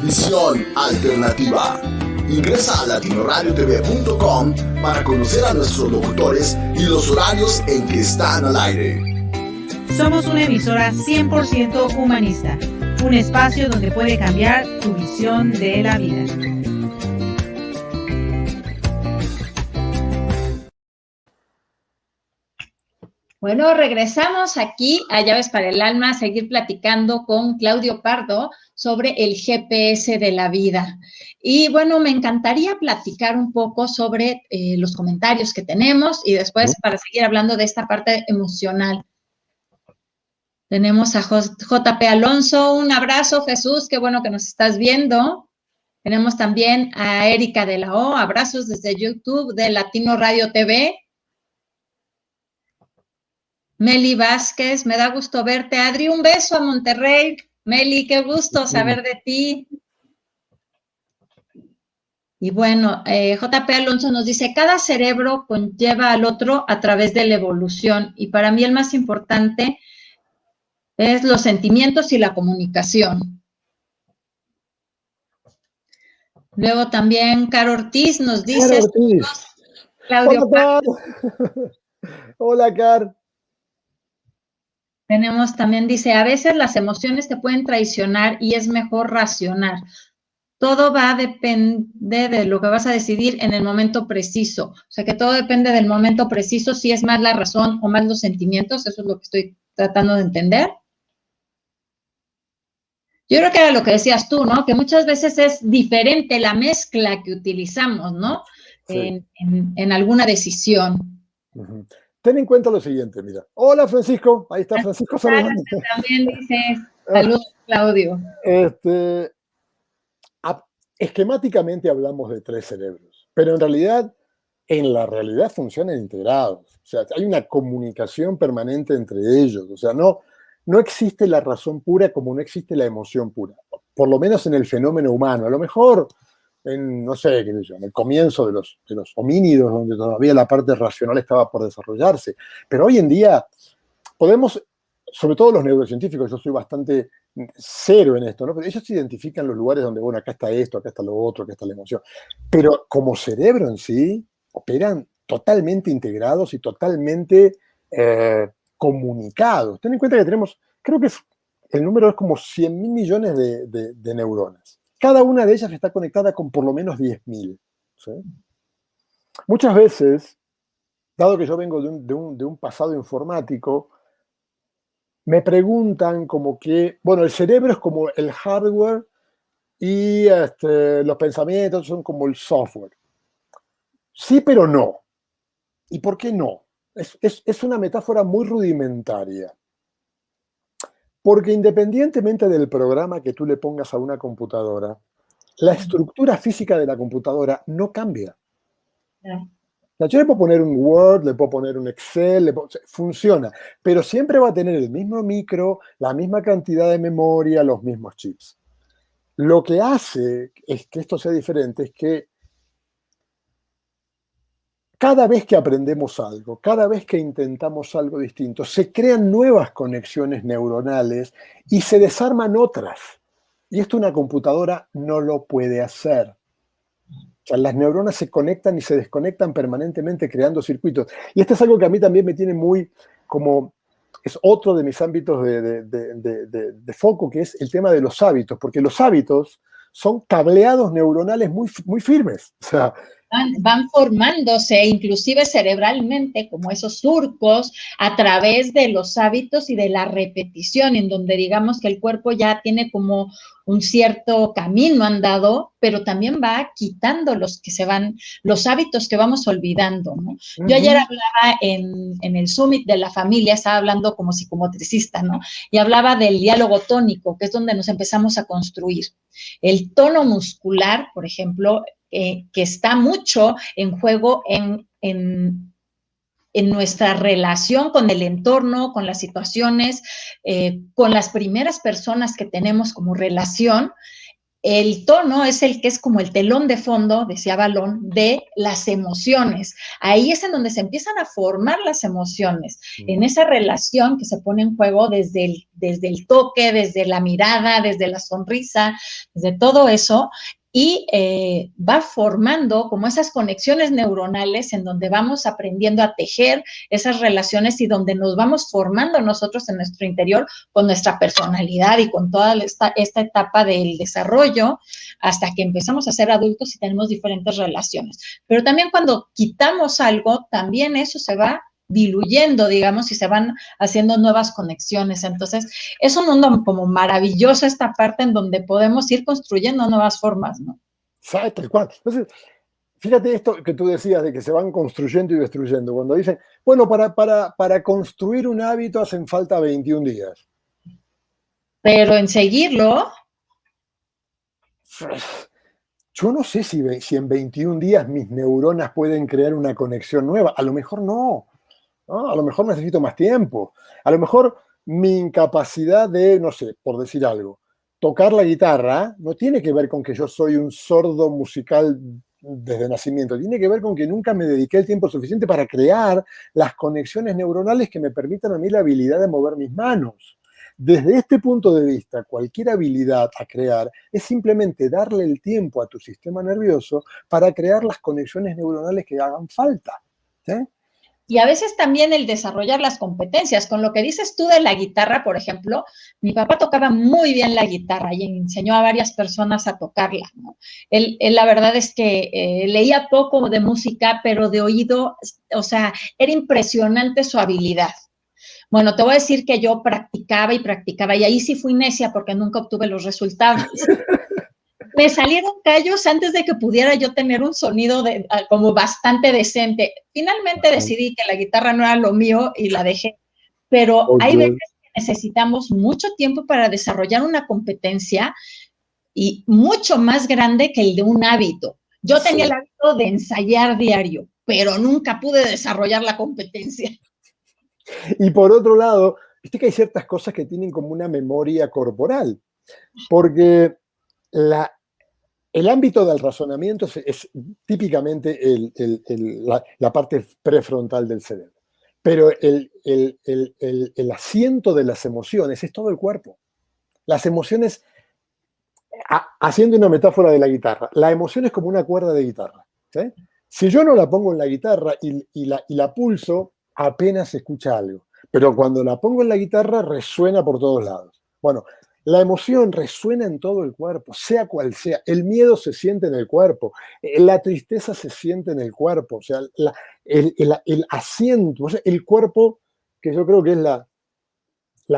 Visión alternativa. Ingresa a latinoradiotv.com para conocer a nuestros locutores y los horarios en que están al aire. Somos una emisora 100% humanista. Un espacio donde puede cambiar tu visión de la vida. Bueno, regresamos aquí a Llaves para el Alma a seguir platicando con Claudio Pardo sobre el GPS de la vida. Y bueno, me encantaría platicar un poco sobre los comentarios que tenemos y después para seguir hablando de esta parte emocional. Tenemos a JP Alonso, un abrazo, Jesús, qué bueno que nos estás viendo. Tenemos también a Erika de la O, abrazos desde YouTube de Latino Radio TV. Meli Vázquez, me da gusto verte. Adri, un beso a Monterrey. Meli, qué gusto saber de ti. Y bueno, JP Alonso nos dice, cada cerebro conlleva al otro a través de la evolución y para mí el más importante es los sentimientos y la comunicación. Luego también Caro Ortiz nos dice... Caro Ortiz. Claudio. Hola, Car. Hola, Car. Tenemos también, dice, a veces las emociones te pueden traicionar y es mejor racionar. Todo va a depender de lo que vas a decidir en el momento preciso. O sea, que todo depende del momento preciso, si es más la razón o más los sentimientos. Eso es lo que estoy tratando de entender. Yo creo que era lo que decías tú, ¿no? Que muchas veces es diferente la mezcla que utilizamos, ¿no? Sí. En alguna decisión. ten en cuenta lo siguiente, mira. Hola, Francisco. Ahí está Francisco saludando. También dices, saludos, Claudio. Esquemáticamente hablamos de 3 cerebros, pero en la realidad funcionan integrados. O sea, hay una comunicación permanente entre ellos. O sea, no existe la razón pura como no existe la emoción pura. Por lo menos en el fenómeno humano. A lo mejor no sé, qué sé yo, en el comienzo de los homínidos, donde todavía la parte racional estaba por desarrollarse. Pero hoy en día podemos, sobre todo los neurocientíficos, yo soy bastante cero en esto, ¿no? Pero ellos identifican los lugares donde, bueno, acá está esto, acá está lo otro, acá está la emoción. Pero como cerebro en sí, operan totalmente integrados y totalmente comunicados. Ten en cuenta que tenemos, creo que el número es como 100.000 millones de neuronas. Cada una de ellas está conectada con por lo menos 10.000. ¿Sí? Muchas veces, dado que yo vengo de un pasado informático, me preguntan como que, bueno, el cerebro es como el hardware y los pensamientos son como el software. Sí, pero no. ¿Y por qué no? Es una metáfora muy rudimentaria. Porque independientemente del programa que tú le pongas a una computadora, la estructura física de la computadora no cambia. Yo le puedo poner un Word, le puedo poner un Excel, funciona, pero siempre va a tener el mismo micro, la misma cantidad de memoria, los mismos chips. Lo que hace es que esto sea diferente es que cada vez que aprendemos algo, cada vez que intentamos algo distinto, se crean nuevas conexiones neuronales y se desarman otras. Y esto una computadora no lo puede hacer. O sea, las neuronas se conectan y se desconectan permanentemente creando circuitos. Y esto es algo que a mí también me tiene muy como... Es otro de mis ámbitos de foco, que es el tema de los hábitos, porque los hábitos son cableados neuronales muy, muy firmes. O sea, van formándose inclusive cerebralmente como esos surcos a través de los hábitos y de la repetición, en donde digamos que el cuerpo ya tiene como un cierto camino andado, pero también va quitando los hábitos que vamos olvidando, ¿no? Yo ayer hablaba en el Summit de la familia, estaba hablando como psicomotricista, ¿no? Y hablaba del diálogo tónico, que es donde nos empezamos a construir. El tono muscular, por ejemplo, que está mucho en juego en nuestra relación con el entorno, con las situaciones, con las primeras personas que tenemos como relación. El tono es el que es como el telón de fondo, decía Balón, de las emociones. Ahí es en donde se empiezan a formar las emociones, en esa relación que se pone en juego desde el toque, desde la mirada, desde la sonrisa, desde todo eso. Y va formando como esas conexiones neuronales en donde vamos aprendiendo a tejer esas relaciones y donde nos vamos formando nosotros en nuestro interior con nuestra personalidad y con toda esta etapa del desarrollo hasta que empezamos a ser adultos y tenemos diferentes relaciones. Pero también cuando quitamos algo, también eso se va diluyendo, digamos, y se van haciendo nuevas conexiones. Entonces, es un mundo como maravilloso esta parte en donde podemos ir construyendo nuevas formas, ¿no? Exacto, tal cual. Entonces, fíjate esto que tú decías de que se van construyendo y destruyendo. Cuando dicen, bueno, para construir un hábito hacen falta 21 días. Pero en seguirlo... Yo no sé si en 21 días mis neuronas pueden crear una conexión nueva. A lo mejor no. ¿No? A lo mejor necesito más tiempo. A lo mejor mi incapacidad de, no sé, por decir algo, tocar la guitarra no tiene que ver con que yo soy un sordo musical desde nacimiento. Tiene que ver con que nunca me dediqué el tiempo suficiente para crear las conexiones neuronales que me permitan a mí la habilidad de mover mis manos. Desde este punto de vista, cualquier habilidad a crear es simplemente darle el tiempo a tu sistema nervioso para crear las conexiones neuronales que hagan falta. ¿Sí? Y a veces también el desarrollar las competencias. Con lo que dices tú de la guitarra, por ejemplo, mi papá tocaba muy bien la guitarra y enseñó a varias personas a tocarla, ¿no? Él la verdad es que leía poco de música, pero de oído, o sea, era impresionante su habilidad. Bueno, te voy a decir que yo practicaba y ahí sí fui necia porque nunca obtuve los resultados. me salieron callos antes de que pudiera yo tener un sonido como bastante decente. Finalmente decidí que la guitarra no era lo mío y la dejé. Pero hay veces que necesitamos mucho tiempo para desarrollar una competencia y mucho más grande que el de un hábito. Yo tenía el hábito de ensayar diario, pero nunca pude desarrollar la competencia. Y por otro lado, viste que hay ciertas cosas que tienen como una memoria corporal, porque el ámbito del razonamiento es típicamente la parte prefrontal del cerebro, pero el asiento de las emociones es todo el cuerpo. Las emociones, haciendo una metáfora de la guitarra, la emoción es como una cuerda de guitarra, ¿sí? Si yo no la pongo en la guitarra y la pulso, apenas se escucha algo. Pero cuando la pongo en la guitarra, resuena por todos lados. Bueno, la emoción resuena en todo el cuerpo, sea cual sea. El miedo se siente en el cuerpo, la tristeza se siente en el cuerpo, o sea, el asiento, o sea, el cuerpo, que yo creo que es la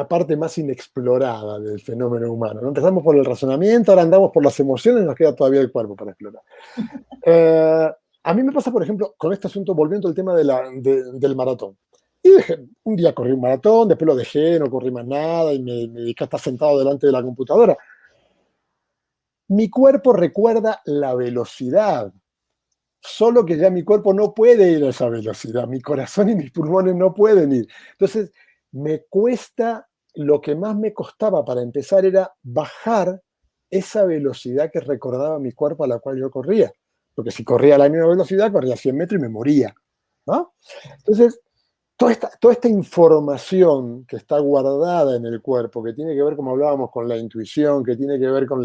parte más inexplorada del fenómeno humano, ¿no? Empezamos por el razonamiento, ahora andamos por las emociones, nos queda todavía el cuerpo para explorar. A mí me pasa, por ejemplo, con este asunto, volviendo al tema del maratón. Y un día corrí un maratón, después lo dejé, no corrí más nada y me dediqué a estar sentado delante de la computadora. Mi cuerpo recuerda la velocidad, solo que ya mi cuerpo no puede ir a esa velocidad, mi corazón y mis pulmones no pueden ir. Entonces, me cuesta, lo que más me costaba para empezar era bajar esa velocidad que recordaba mi cuerpo a la cual yo corría. Porque si corría a la misma velocidad, corría 100 metros y me moría, ¿no? Entonces, toda esta información que está guardada en el cuerpo, que tiene que ver, como hablábamos, con la intuición, que tiene que ver con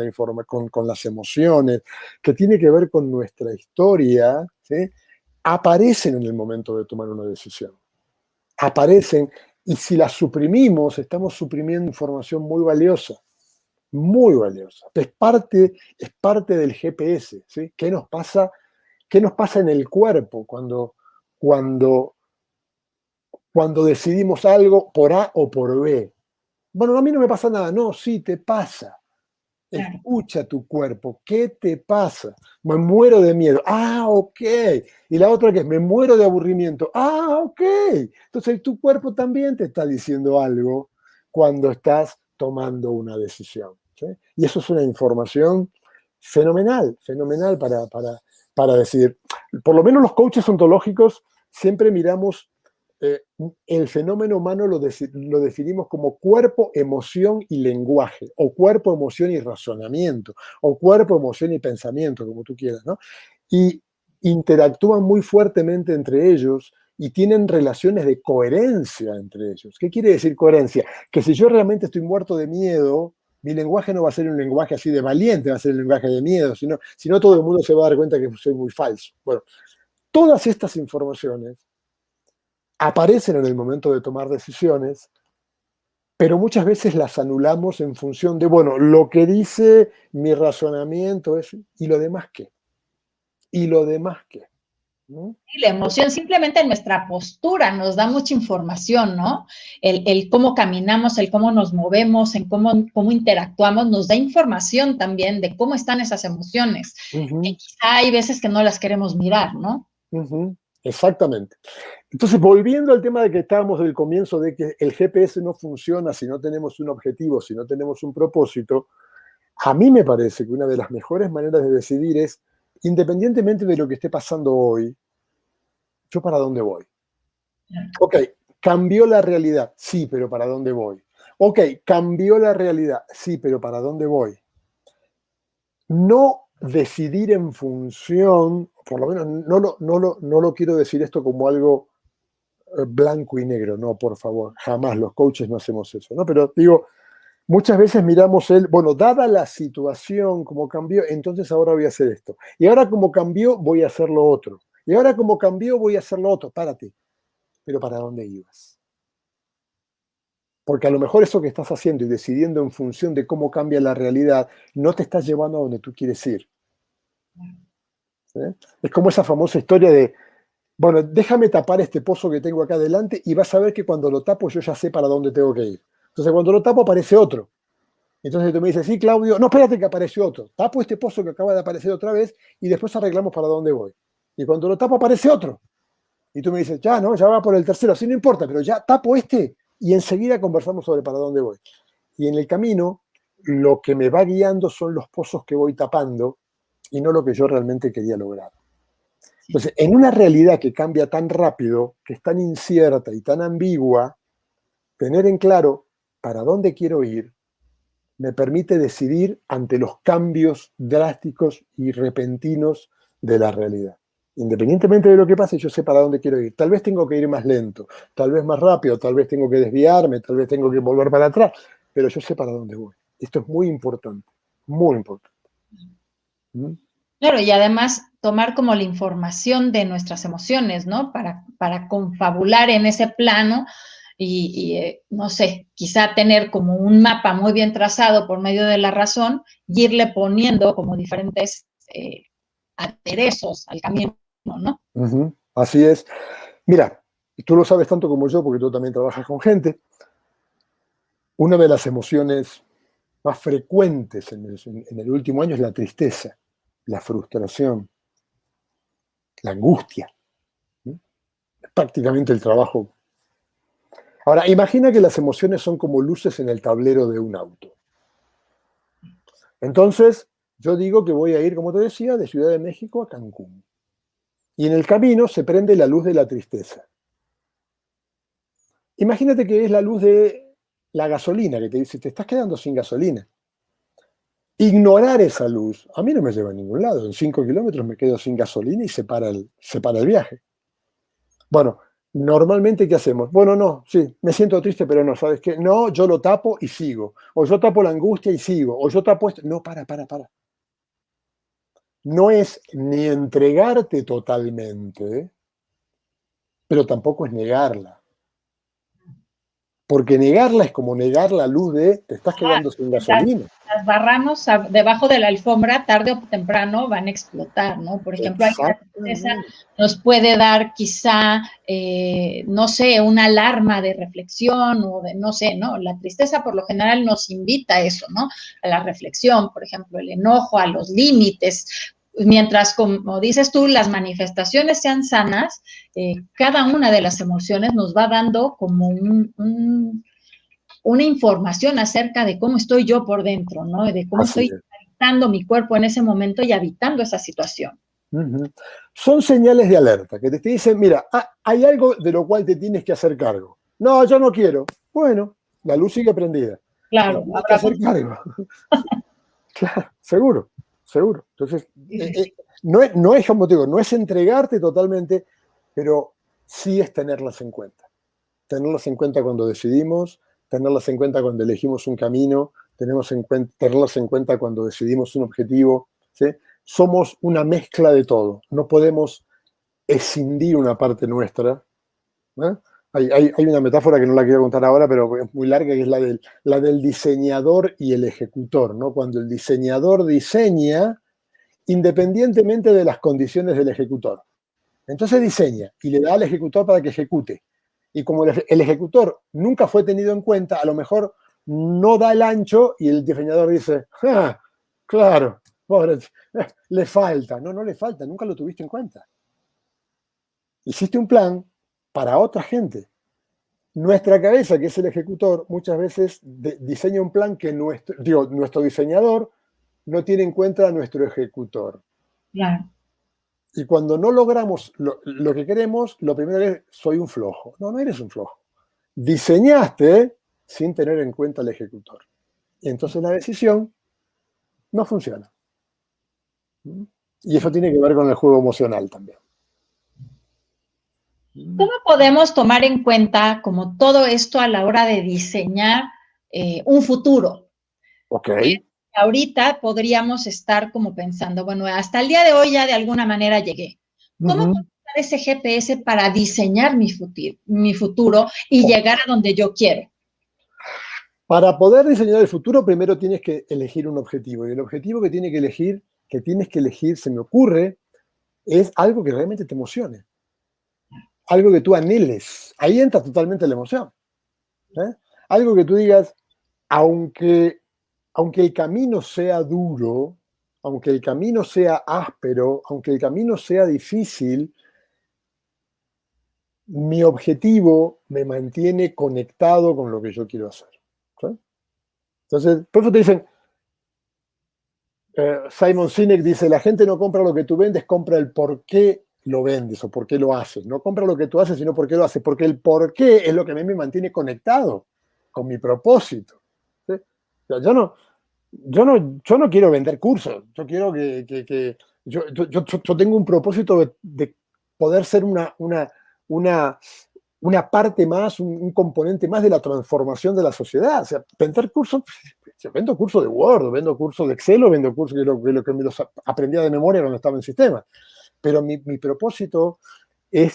las emociones, que tiene que ver con nuestra historia, ¿sí? Aparecen en el momento de tomar una decisión. Aparecen, y si las suprimimos, estamos suprimiendo información muy valiosa. Muy valiosa. Es parte del GPS, ¿sí? ¿Qué nos pasa en el cuerpo cuando decidimos algo por A o por B? Bueno, a mí no me pasa nada. No, sí, te pasa. Escucha tu cuerpo. ¿Qué te pasa? Me muero de miedo. Ah, ok. Y la otra que es, me muero de aburrimiento. Ah, ok. Entonces tu cuerpo también te está diciendo algo cuando estás tomando una decisión, ¿sí? Y eso es una información fenomenal para decidir. Por lo menos los coaches ontológicos siempre miramos el fenómeno humano lo definimos como cuerpo, emoción y lenguaje, o cuerpo, emoción y razonamiento, o cuerpo, emoción y pensamiento, como tú quieras, ¿no? Y interactúan muy fuertemente entre ellos y tienen relaciones de coherencia entre ellos. ¿Qué quiere decir coherencia? Que si yo realmente estoy muerto de miedo, mi lenguaje no va a ser un lenguaje así de valiente, va a ser un lenguaje de miedo, si no todo el mundo se va a dar cuenta que soy muy falso. Bueno, todas estas informaciones aparecen en el momento de tomar decisiones, pero muchas veces las anulamos en función de, bueno, lo que dice mi razonamiento es, ¿y lo demás qué? ¿Y lo demás qué? ¿No? Y la emoción, simplemente nuestra postura nos da mucha información, ¿no? El cómo caminamos, el cómo nos movemos, en cómo interactuamos, nos da información también de cómo están esas emociones. Y quizá hay veces que no las queremos mirar, ¿no? Exactamente. Entonces, volviendo al tema de que estábamos del comienzo, de que el GPS no funciona si no tenemos un objetivo, si no tenemos un propósito, a mí me parece que una de las mejores maneras de decidir es, independientemente de lo que esté pasando hoy, ¿yo para dónde voy? Ok, cambió la realidad, sí, pero ¿para dónde voy? Ok, cambió la realidad, sí, pero ¿para dónde voy? No decidir en función, por lo menos no lo quiero decir esto como algo blanco y negro, no, por favor, jamás, los coaches no hacemos eso, ¿no? Pero digo, muchas veces miramos bueno, dada la situación, como cambió, entonces ahora voy a hacer esto. Y ahora como cambió, voy a hacer lo otro. Y ahora como cambió, voy a hacer lo otro. Párate. Pero ¿para dónde ibas? Porque a lo mejor eso que estás haciendo y decidiendo en función de cómo cambia la realidad, no te estás llevando a donde tú quieres ir. ¿Sí? Es como esa famosa historia de, bueno, déjame tapar este pozo que tengo acá adelante y vas a ver que cuando lo tapo yo ya sé para dónde tengo que ir. Entonces cuando lo tapo aparece otro. Entonces tú me dices, sí, Claudio, no, espérate que apareció otro. Tapo este pozo que acaba de aparecer otra vez y después arreglamos para dónde voy. Y cuando lo tapo aparece otro. Y tú me dices, ya, no, ya va por el tercero. Sí, no importa, pero ya tapo este y enseguida conversamos sobre para dónde voy. Y en el camino, lo que me va guiando son los pozos que voy tapando y no lo que yo realmente quería lograr. Entonces, en una realidad que cambia tan rápido, que es tan incierta y tan ambigua, tener en claro para dónde quiero ir me permite decidir ante los cambios drásticos y repentinos de la realidad. Independientemente de lo que pase, yo sé para dónde quiero ir. Tal vez tengo que ir más lento, tal vez más rápido, tal vez tengo que desviarme, tal vez tengo que volver para atrás, pero yo sé para dónde voy. Esto es muy importante, muy importante. ¿Mm? Claro, y además tomar como la información de nuestras emociones, ¿no? Para confabular en ese plano y no sé, quizá tener como un mapa muy bien trazado por medio de la razón y irle poniendo como diferentes aderezos al camino, ¿no? Así es. Mira, tú lo sabes tanto como yo porque tú también trabajas con gente. Una de las emociones más frecuentes en el último año es la tristeza, la frustración, la angustia. ¿Sí? Es prácticamente el trabajo. Ahora, imagina que las emociones son como luces en el tablero de un auto. Entonces, yo digo que voy a ir, como te decía, de Ciudad de México a Cancún. Y en el camino se prende la luz de la tristeza. Imagínate que es la luz de la gasolina, que te dice, te estás quedando sin gasolina. Ignorar esa luz, a mí no me lleva a ningún lado. En 5 kilómetros me quedo sin gasolina y se para el viaje. Bueno, normalmente, ¿qué hacemos? Bueno, no, sí, me siento triste, pero no, ¿sabes qué? No, yo lo tapo y sigo. O yo tapo la angustia y sigo. O yo tapo esto. No, para. No es ni entregarte totalmente, pero tampoco es negarla. Porque negarla es como negar la luz de te estás quedando sin gasolina. Las barramos debajo de la alfombra, tarde o temprano van a explotar, ¿no? Por ejemplo, ahí la tristeza nos puede dar quizá, no sé, una alarma de reflexión o de, no sé, ¿no? La tristeza por lo general nos invita a eso, ¿no? A la reflexión, por ejemplo, el enojo, a los límites. Mientras, como dices tú, las manifestaciones sean sanas, cada una de las emociones nos va dando como una información acerca de cómo estoy yo por dentro, ¿no? De cómo estoy habitando mi cuerpo en ese momento y habitando esa situación. Son señales de alerta que te dicen, mira, hay algo de lo cual te tienes que hacer cargo. No, yo no quiero. Bueno, la luz sigue prendida. Claro, tienes que hacer cargo. Claro, seguro. Entonces, no es como te digo, no es entregarte totalmente, pero sí es tenerlas en cuenta. Tenerlas en cuenta cuando decidimos, tenerlas en cuenta cuando elegimos un camino, tenerlas en cuenta cuando decidimos un objetivo. ¿Sí? Somos una mezcla de todo. No podemos escindir una parte nuestra. ¿Eh? Hay una metáfora que no la quiero contar ahora, pero es muy larga, que es la del diseñador y el ejecutor, ¿no? Cuando el diseñador diseña independientemente de las condiciones del ejecutor. Entonces diseña y le da al ejecutor para que ejecute. Y como el ejecutor nunca fue tenido en cuenta, a lo mejor no da el ancho y el diseñador dice, claro, pobre, le falta. No le falta, nunca lo tuviste en cuenta. Hiciste un plan para otra gente. Nuestra cabeza, que es el ejecutor, muchas veces diseña un plan que nuestro diseñador no tiene en cuenta a nuestro ejecutor. Claro. Y cuando no logramos lo que queremos, lo primero es, soy un flojo. No eres un flojo. Diseñaste sin tener en cuenta al ejecutor. Y entonces la decisión no funciona. Y eso tiene que ver con el juego emocional también. ¿Cómo podemos tomar en cuenta como todo esto a la hora de diseñar un futuro? Ok. Ahorita podríamos estar como pensando, bueno, hasta el día de hoy ya de alguna manera llegué. ¿Cómo puedo usar ese GPS para diseñar mi futuro y llegar a donde yo quiero? Para poder diseñar el futuro, primero tienes que elegir un objetivo. Y el objetivo que tienes que elegir, se me ocurre, es algo que realmente te emocione. Algo que tú anheles. Ahí entra totalmente la emoción. ¿Eh? Algo que tú digas, aunque aunque el camino sea duro, aunque el camino sea áspero, aunque el camino sea difícil, mi objetivo me mantiene conectado con lo que yo quiero hacer. ¿Sí? Entonces, por eso te dicen, Simon Sinek dice, la gente no compra lo que tú vendes, compra el por qué lo vendes o por qué lo haces. No compra lo que tú haces, sino por qué lo haces. Porque el por qué es lo que a mí me mantiene conectado con mi propósito. ¿Sí? O sea, yo no quiero vender cursos. Yo quiero yo tengo un propósito de poder ser una parte más, un componente más de la transformación de la sociedad. O sea, vender cursos, vendo cursos de Word, vendo cursos de Excel, vendo cursos de lo que me los aprendía de memoria cuando estaba en sistema. Pero mi propósito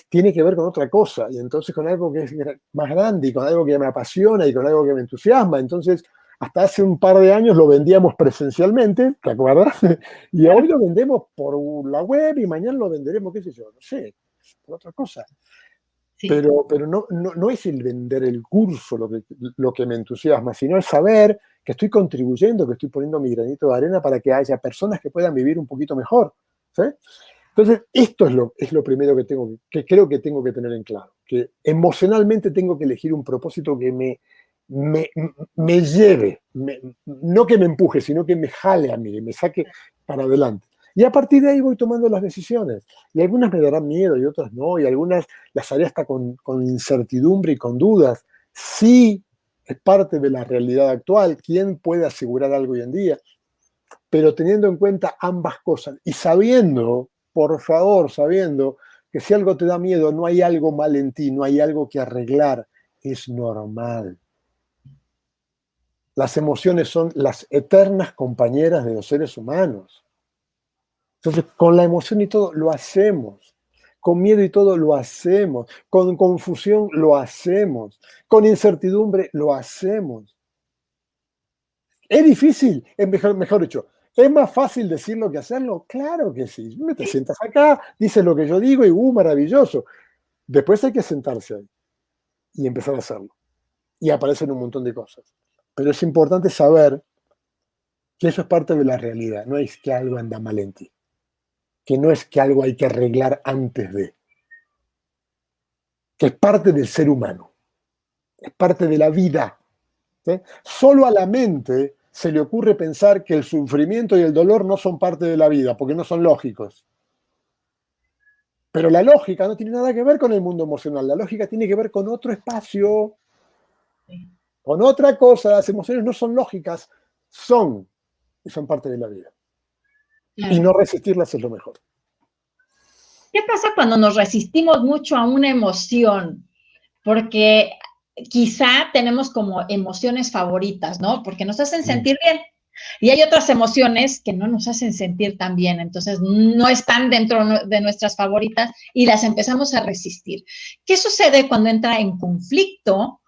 tiene que ver con otra cosa, y entonces con algo que es más grande, y con algo que me apasiona, y con algo que me entusiasma. Entonces, hasta hace un par de años lo vendíamos presencialmente, ¿te acuerdas? Y hoy lo vendemos por la web, y mañana lo venderemos, qué sé yo, no sé, por otra cosa. Sí. Pero no es el vender el curso lo que me entusiasma, sino es saber que estoy contribuyendo, que estoy poniendo mi granito de arena para que haya personas que puedan vivir un poquito mejor. ¿Sí? Entonces, esto es lo primero que creo que tengo que tener en claro, que emocionalmente tengo que elegir un propósito que me lleve, no que me empuje, sino que me jale a mí, me saque para adelante. Y a partir de ahí voy tomando las decisiones. Y algunas me darán miedo y otras no, y algunas las haré hasta con incertidumbre y con dudas. Sí, es parte de la realidad actual. ¿Quién puede asegurar algo hoy en día? Pero teniendo en cuenta ambas cosas y sabiendo, por favor, sabiendo que si algo te da miedo, no hay algo mal en ti, no hay algo que arreglar, es normal. Las emociones son las eternas compañeras de los seres humanos. Entonces, con la emoción y todo lo hacemos. Con miedo y todo lo hacemos. Con confusión lo hacemos. Con incertidumbre lo hacemos. ¿Es difícil? Mejor dicho, ¿es más fácil decirlo que hacerlo? Claro que sí. Te sientas acá, dices lo que yo digo y maravilloso. Después hay que sentarse ahí y empezar a hacerlo. Y aparecen un montón de cosas. Pero es importante saber que eso es parte de la realidad. No es que algo anda mal en ti. Que no es que algo hay que arreglar antes de. Que es parte del ser humano. Es parte de la vida. ¿Sí? Solo a la mente se le ocurre pensar que el sufrimiento y el dolor no son parte de la vida, porque no son lógicos. Pero la lógica no tiene nada que ver con el mundo emocional. La lógica tiene que ver con otro espacio, con otra cosa. Las emociones no son lógicas, son parte de la vida. Y no resistirlas es lo mejor. ¿Qué pasa cuando nos resistimos mucho a una emoción? Porque quizá tenemos como emociones favoritas, ¿no? Porque nos hacen sentir bien. Y hay otras emociones que no nos hacen sentir tan bien, entonces no están dentro de nuestras favoritas y las empezamos a resistir. ¿Qué sucede cuando entra en conflicto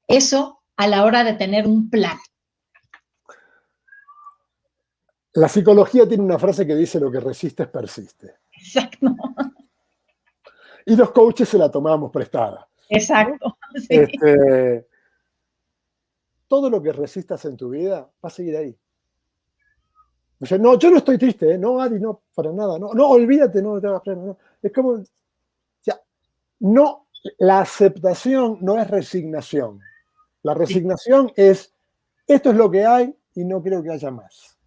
eso a la hora de tener un plan? La psicología tiene una frase que dice: lo que resistes persiste. Exacto. Y los coaches se la tomamos prestada. Exacto. ¿No? Sí. Todo lo que resistas en tu vida va a seguir ahí. O sea, no, yo no estoy triste, ¿eh? No, Adi, no, para nada. No, olvídate, no te hagas pena. No. Es como, o sea, no, la aceptación no es resignación. La resignación es, esto es lo que hay y no quiero que haya más.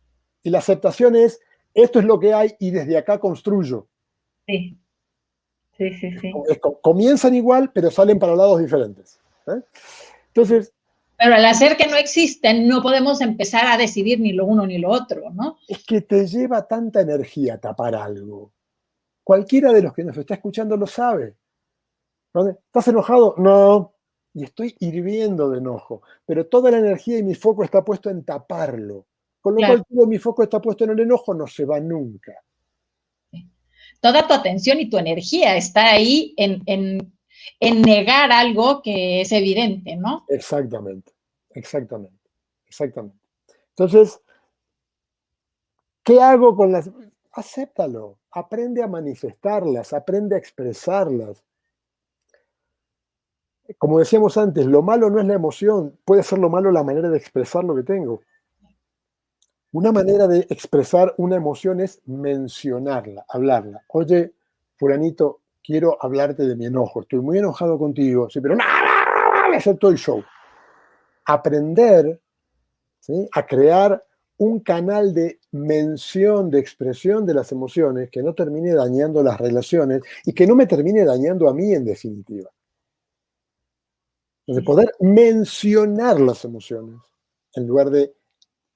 Y la aceptación es, esto es lo que hay y desde acá construyo. Sí. Sí. Comienzan igual, pero salen para lados diferentes. ¿Eh? Entonces, pero al hacer que no existen, no podemos empezar a decidir ni lo uno ni lo otro, ¿no? Es que te lleva tanta energía tapar algo. Cualquiera de los que nos está escuchando lo sabe. ¿Estás enojado? No. Y estoy hirviendo de enojo. Pero toda la energía y mi foco está puesto en taparlo. Con lo cual todo mi foco está puesto en el enojo, no se va nunca. Toda tu atención y tu energía está ahí en negar algo que es evidente, ¿no? Exactamente. Entonces, ¿qué hago con las? Acéptalo, aprende a manifestarlas, aprende a expresarlas. Como decíamos antes, lo malo no es la emoción, puede ser lo malo la manera de expresar lo que tengo. Una manera de expresar una emoción es mencionarla, hablarla. Oye, fulanito, quiero hablarte de mi enojo. Estoy muy enojado contigo. Sí, pero no, voy a hacer todo el show. Aprender, ¿sí?, a crear un canal de mención, de expresión de las emociones que no termine dañando las relaciones y que no me termine dañando a mí en definitiva. Entonces, poder mencionar las emociones en lugar de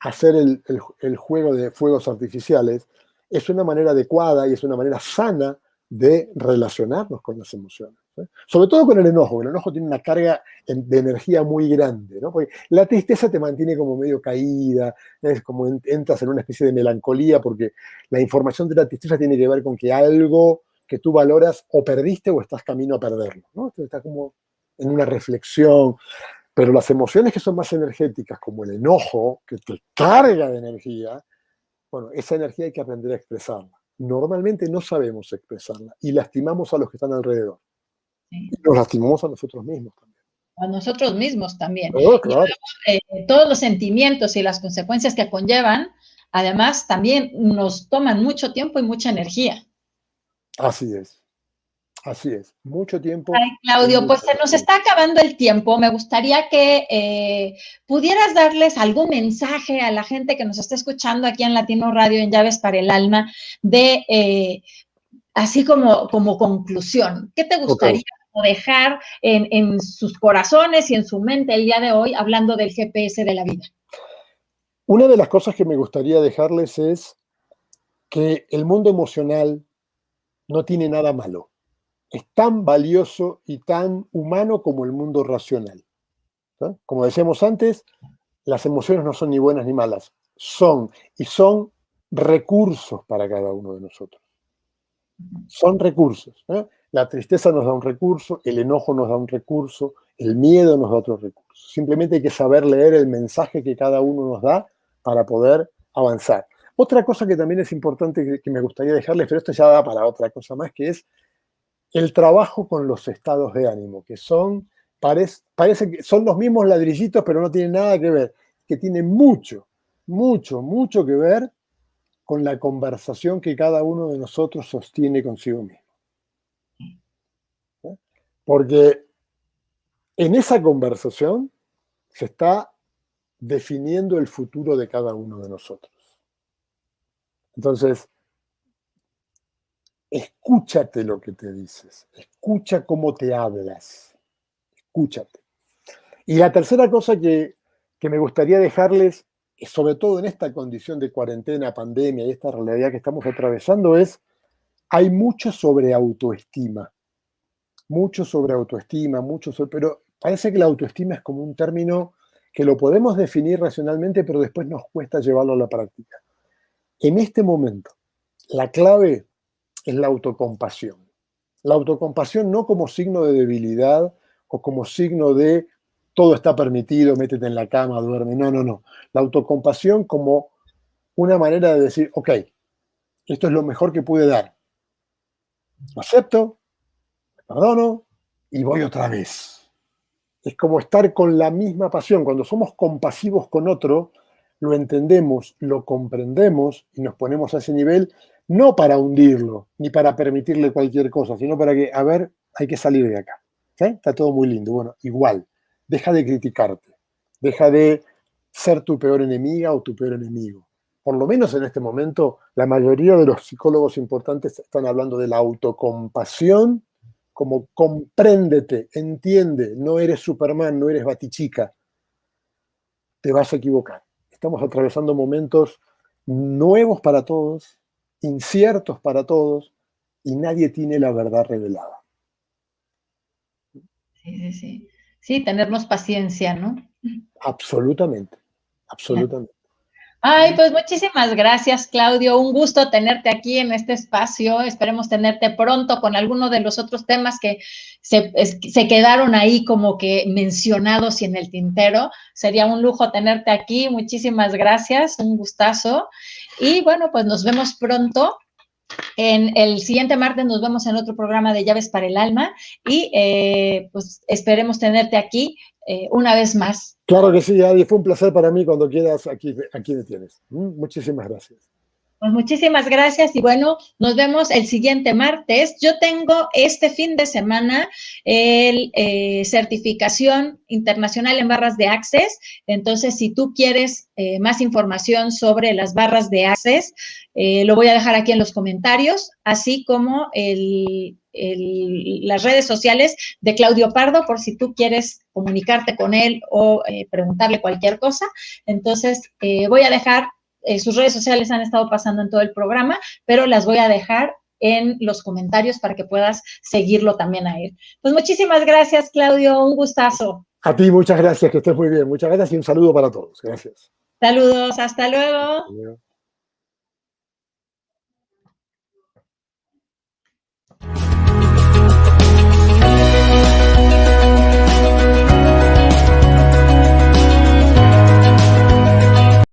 hacer el juego de fuegos artificiales es una manera adecuada y es una manera sana de relacionarnos con las emociones, ¿sí? Sobre todo con el enojo. El enojo tiene una carga de energía muy grande, ¿no? Porque la tristeza te mantiene como medio caída, es como entras en una especie de melancolía porque la información de la tristeza tiene que ver con que algo que tú valoras o perdiste o estás camino a perderlo, ¿no? Entonces está como en una reflexión. Pero las emociones que son más energéticas, como el enojo, que te carga de energía, bueno, esa energía hay que aprender a expresarla. Normalmente no sabemos expresarla y lastimamos a los que están alrededor. Sí. Y nos lastimamos a nosotros mismos también. A nosotros mismos también. Oh, Y claro. luego, todos los sentimientos y las consecuencias que conllevan, además, también nos toman mucho tiempo y mucha energía. Así es. Así es. Mucho tiempo Ay, y Claudio, pues mucha se nos energía. está acabando el tiempo. Me gustaría que pudieras darles algún mensaje a la gente que nos está escuchando aquí en Latino Radio, en Llaves para el Alma, de así como conclusión. ¿Qué te Ok. gustaría dejar en sus corazones y en su mente el día de hoy hablando del GPS de la vida? Una de las cosas que me gustaría dejarles es que el mundo emocional no tiene nada malo. Es tan valioso y tan humano como el mundo racional, ¿no? Como decíamos antes, las emociones no son ni buenas ni malas, son recursos para cada uno de nosotros. Son recursos, ¿eh? La tristeza nos da un recurso, el enojo nos da un recurso, el miedo nos da otro recurso. Simplemente hay que saber leer el mensaje que cada uno nos da para poder avanzar. Otra cosa que también es importante que me gustaría dejarles, pero esto ya da para otra cosa más, que es el trabajo con los estados de ánimo, que parece que son los mismos ladrillitos, pero no tienen nada que ver, que tienen mucho, mucho, mucho que ver con la conversación que cada uno de nosotros sostiene consigo mismo. ¿Sí? Porque en esa conversación se está definiendo el futuro de cada uno de nosotros. Entonces, escúchate lo que te dices, escucha cómo te hablas, escúchate. Y la tercera cosa que me gustaría dejarles, sobre todo en esta condición de cuarentena, pandemia y esta realidad que estamos atravesando, hay mucho sobre autoestima, pero parece que la autoestima es como un término que lo podemos definir racionalmente, pero después nos cuesta llevarlo a la práctica. En este momento, la clave es la autocompasión. La autocompasión no como signo de debilidad o como signo de todo está permitido, métete en la cama, duerme. No, no, no. La autocompasión como una manera de decir, ok, esto es lo mejor que pude dar. Lo acepto, me perdono y voy otra vez. Es como estar con la misma pasión. Cuando somos compasivos con otro, lo entendemos, lo comprendemos y nos ponemos a ese nivel, no para hundirlo, ni para permitirle cualquier cosa, sino para que, a ver, hay que salir de acá. ¿Sí? Está todo muy lindo. Bueno, igual, deja de criticarte, deja de ser tu peor enemiga o tu peor enemigo. Por lo menos en este momento, la mayoría de los psicólogos importantes están hablando de la autocompasión como compréndete, entiende, no eres Superman, no eres Batichica, te vas a equivocar. Estamos atravesando momentos nuevos para todos, inciertos para todos, y nadie tiene la verdad revelada. Sí, sí, sí. Sí, tenernos paciencia, ¿no? Absolutamente, absolutamente. Ay, pues muchísimas gracias, Claudio. Un gusto tenerte aquí en este espacio. Esperemos tenerte pronto con alguno de los otros temas que se quedaron ahí como que mencionados y en el tintero. Sería un lujo tenerte aquí. Muchísimas gracias, un gustazo. Y bueno, pues nos vemos pronto En el siguiente martes nos vemos en otro programa de Llaves para el Alma y pues esperemos tenerte aquí una vez más. Claro que sí, Adi, fue un placer para mí. Cuando quieras, aquí me tienes. Muchísimas gracias. Pues muchísimas gracias y bueno, nos vemos el siguiente martes. Yo tengo este fin de semana el certificación internacional en barras de Access. Entonces, si tú quieres más información sobre las barras de Access, lo voy a dejar aquí en los comentarios, así como las redes sociales de Claudio Pardo, por si tú quieres comunicarte con él o preguntarle cualquier cosa. Entonces, voy a dejar sus redes sociales, han estado pasando en todo el programa, pero las voy a dejar en los comentarios para que puedas seguirlo también a él. Pues muchísimas gracias, Claudio, un gustazo. A ti, muchas gracias, que estés muy bien. Muchas gracias y un saludo para todos. Gracias. Saludos, hasta luego.